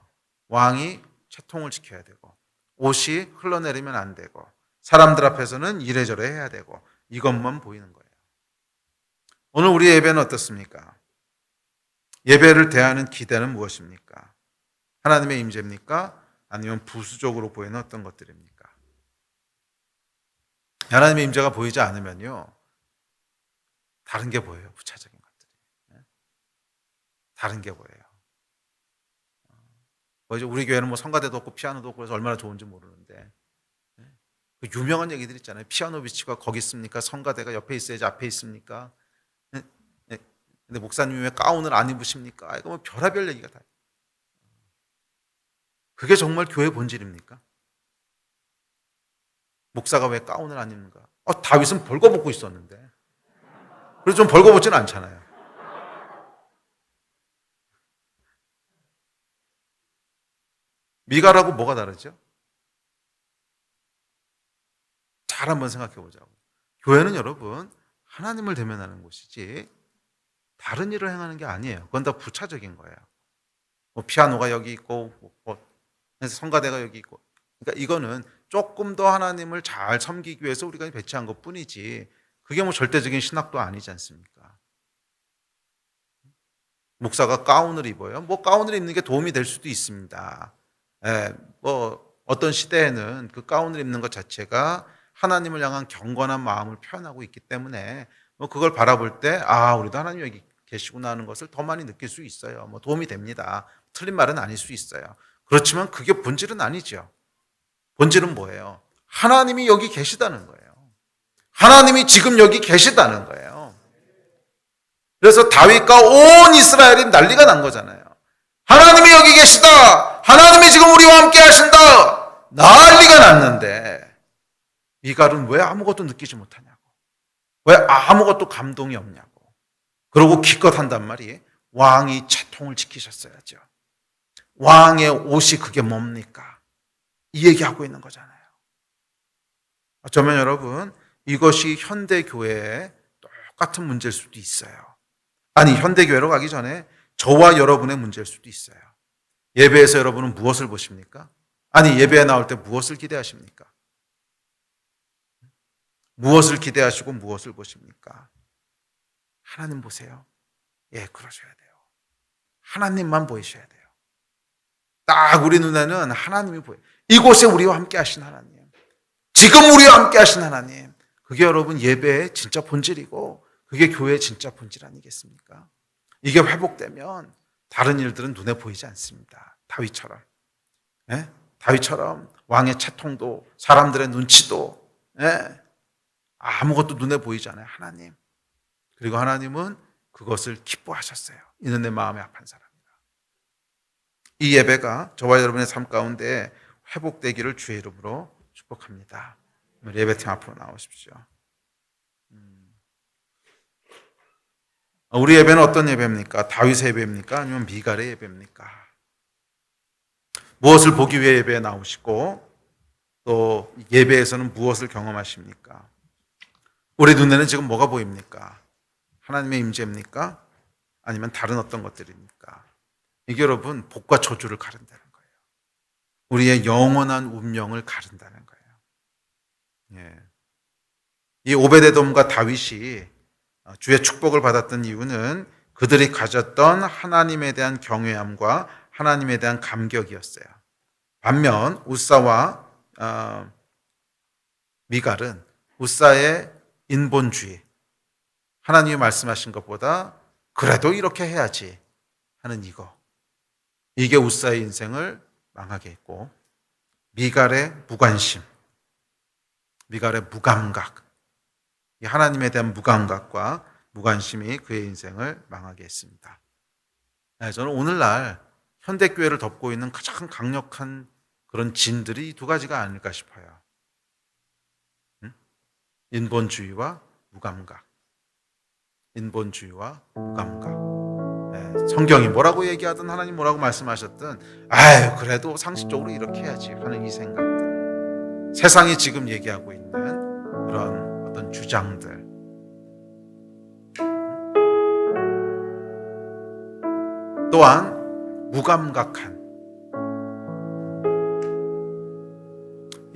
왕이 채통을 지켜야 되고 옷이 흘러내리면 안 되고 사람들 앞에서는 이래저래 해야 되고 이것만 보이는 거예요. 오늘 우리 예배는 어떻습니까? 예배를 대하는 기대는 무엇입니까? 하나님의 임재입니까? 아니면 부수적으로 보이는 어떤 것들입니까? 하나님의 임재가 보이지 않으면요 다른 게 보여요. 부차적인 것들이. 다른 게 보여요. 우리 교회는 뭐 성가대도 없고 피아노도 없고 그래서 얼마나 좋은지 모르는데 그 유명한 얘기들 있잖아요. 피아노 위치가 거기 있습니까? 성가대가 옆에 있어야지 앞에 있습니까? 근데 목사님이 왜 가운을 안 입으십니까? 이거 뭐 별의별 얘기가 다. 그게 정말 교회 본질입니까? 목사가 왜 가운을 안 입는가? 다윗은 벌거벗고 있었는데. 그래서 좀 벌거벗지는 않잖아요. 미갈하고 뭐가 다르죠? 잘 한번 생각해 보자고. 교회는 여러분 하나님을 대면하는 곳이지 다른 일을 행하는 게 아니에요. 그건 다 부차적인 거예요. 피아노가 여기 있고 성가대가 여기 있고 그러니까 이거는 조금 더 하나님을 잘 섬기기 위해서 우리가 배치한 것뿐이지 그게 뭐 절대적인 신학도 아니지 않습니까? 목사가 가운을 입어요. 뭐 가운을 입는 게 도움이 될 수도 있습니다. 뭐 어떤 시대에는 그 가운을 입는 것 자체가 하나님을 향한 경건한 마음을 표현하고 있기 때문에 그걸 바라볼 때 우리도 하나님 여기 계시구나 하는 것을 더 많이 느낄 수 있어요. 도움이 됩니다. 틀린 말은 아닐 수 있어요. 그렇지만 그게 본질은 아니죠. 본질은 뭐예요? 하나님이 여기 계시다는 거예요. 하나님이 지금 여기 계시다는 거예요. 그래서 다윗과 온 이스라엘이 난리가 난 거잖아요. 하나님이 여기 계시다. 하나님이 지금 우리와 함께 하신다. 난리가 났는데 미갈은 왜 아무것도 느끼지 못하냐고. 왜 아무것도 감동이 없냐고. 그러고 기껏 한단 말이 왕이 채통을 지키셨어야죠. 왕의 옷이 그게 뭡니까? 이 얘기하고 있는 거잖아요. 어쩌면 여러분 이것이 현대교회의 똑같은 문제일 수도 있어요. 아니 현대교회로 가기 전에 저와 여러분의 문제일 수도 있어요. 예배에서 여러분은 무엇을 보십니까? 아니 예배에 나올 때 무엇을 기대하십니까? 무엇을 기대하시고 무엇을 보십니까? 하나님 보세요. 예, 그러셔야 돼요. 하나님만 보이셔야 돼요. 딱 우리 눈에는 하나님이 보여요. 이곳에 우리와 함께 하신 하나님, 지금 우리와 함께 하신 하나님, 그게 여러분 예배의 진짜 본질이고 그게 교회의 진짜 본질 아니겠습니까? 이게 회복되면 다른 일들은 눈에 보이지 않습니다. 다윗처럼. 예? 다윗처럼 왕의 채통도 사람들의 눈치도 아무것도 눈에 보이지 않아요. 하나님. 그리고 하나님은 그것을 기뻐하셨어요. 이는 내 마음에 합한 사람이다. 이 예배가 저와 여러분의 삶 가운데 회복되기를 주의 이름으로 축복합니다. 예배팀 앞으로 나오십시오. 우리 예배는 어떤 예배입니까? 다윗의 예배입니까? 아니면 미갈의 예배입니까? 무엇을 보기 위해 예배에 나오시고 또 예배에서는 무엇을 경험하십니까? 우리 눈에는 지금 뭐가 보입니까? 하나님의 임재입니까? 아니면 다른 어떤 것들입니까? 이게 여러분 복과 저주를 가른다는 거예요. 우리의 영원한 운명을 가른다는 거예요. 예. 이 오베데돔과 다윗이 주의 축복을 받았던 이유는 그들이 가졌던 하나님에 대한 경외함과 하나님에 대한 감격이었어요. 반면 우사와 미갈은 우사의 인본주의, 하나님이 말씀하신 것보다 그래도 이렇게 해야지 하는 이게 우사의 인생을 망하게 했고, 미갈의 무관심, 미갈의 무감각, 이 하나님에 대한 무감각과 무관심이 그의 인생을 망하게 했습니다. 저는 오늘날 현대교회를 덮고 있는 가장 강력한 그런 진들이 이 두 가지가 아닐까 싶어요. 인본주의와 무감각. 인본주의와 무감각. 성경이 뭐라고 얘기하든 하나님 뭐라고 말씀하셨든 그래도 상식적으로 이렇게 해야지 하는 이 생각들. 세상이 지금 얘기하고 있는 그런 어떤 주장들. 또한 무감각한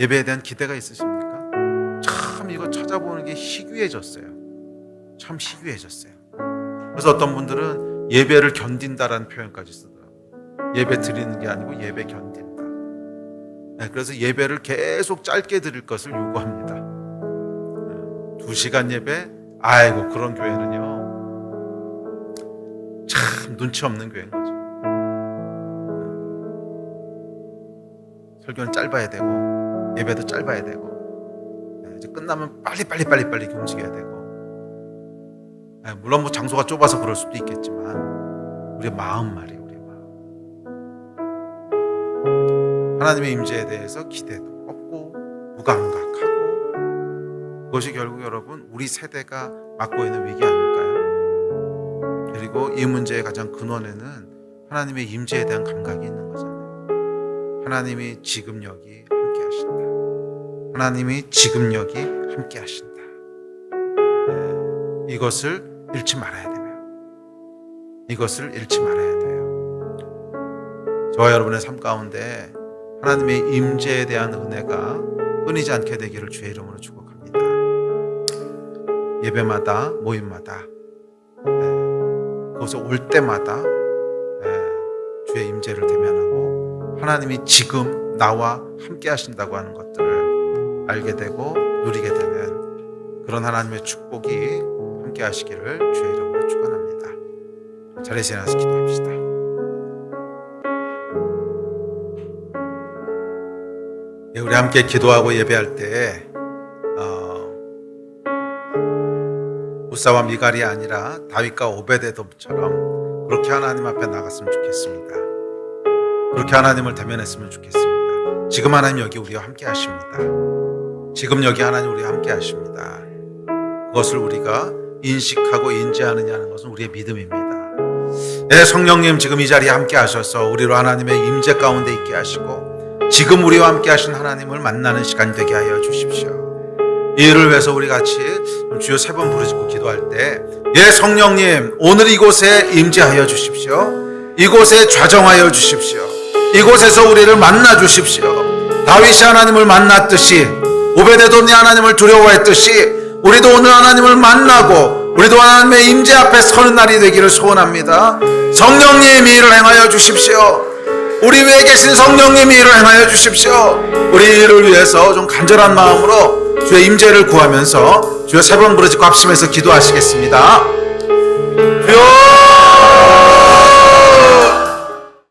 예배에 대한 기대가 있으십니까? 참 이거 찾아보는 게 희귀해졌어요. 참 희귀해졌어요. 그래서 어떤 분들은 예배를 견딘다라는 표현까지 쓰더라고요. 예배 드리는 게 아니고 예배 견딘다. 그래서 예배를 계속 짧게 드릴 것을 요구합니다. 2시간 예배? 그런 교회는요 참 눈치 없는 교회인 거죠. 설교는 짧아야 되고 예배도 짧아야 되고 이제 끝나면 빨리 움직여야 되고, 물론 장소가 좁아서 그럴 수도 있겠지만 우리의 마음 말이에요. 우리의 마음. 하나님의 임재에 대해서 기대도 없고 무감각하고, 그것이 결국 여러분 우리 세대가 맡고 있는 위기 아닐까요? 그리고 이 문제의 가장 근원에는 하나님의 임재에 대한 감각이 있는 거잖아요. 하나님이 지금 여기 함께 하신다. 하나님이 지금 여기 함께 하신다. 이것을 잃지 말아야 돼요. 이것을 잃지 말아야 돼요. 저와 여러분의 삶 가운데 하나님의 임재에 대한 은혜가 끊이지 않게 되기를 주의 이름으로 축복합니다. 예배마다 모임마다 그것에 올 때마다 주의 임재를 대면하고 하나님이 지금 나와 함께 하신다고 하는 것들을 알게 되고 누리게 되는 그런 하나님의 축복이 함께 하시기를 주의 이름으로 축원합니다. 자리에서 일어나서 기도합시다. 우리 함께 기도하고 예배할 때 우사와 미갈이 아니라 다윗과 오베데돔처럼 그렇게 하나님 앞에 나갔으면 좋겠습니다. 그렇게 하나님을 대면했으면 좋겠습니다. 지금 하나님 여기 우리와 함께 하십니다. 지금 여기 하나님 우리와 함께 하십니다. 그것을 우리가 인식하고 인지하느냐는 것은 우리의 믿음입니다. 성령님 지금 이 자리에 함께 하셔서 우리로 하나님의 임재 가운데 있게 하시고 지금 우리와 함께 하신 하나님을 만나는 시간이 되게 하여 주십시오. 이 일을 위해서 우리 같이 주여 3번 부르짖고 기도할 때 성령님 오늘 이곳에 임재하여 주십시오. 이곳에 좌정하여 주십시오. 이곳에서 우리를 만나 주십시오. 다윗이 하나님을 만났듯이 오베데돔이 하나님을 두려워했듯이 우리도 오늘 하나님을 만나고 우리도 하나님의 임재 앞에 서는 날이 되기를 소원합니다. 성령님 이 일을 행하여 주십시오. 우리 위에 계신 성령님 이 일을 행하여 주십시오. 우리 일을 위해서 좀 간절한 마음으로 주의 임재를 구하면서 주여 3번 부르짖고 합심해서 기도하시겠습니다.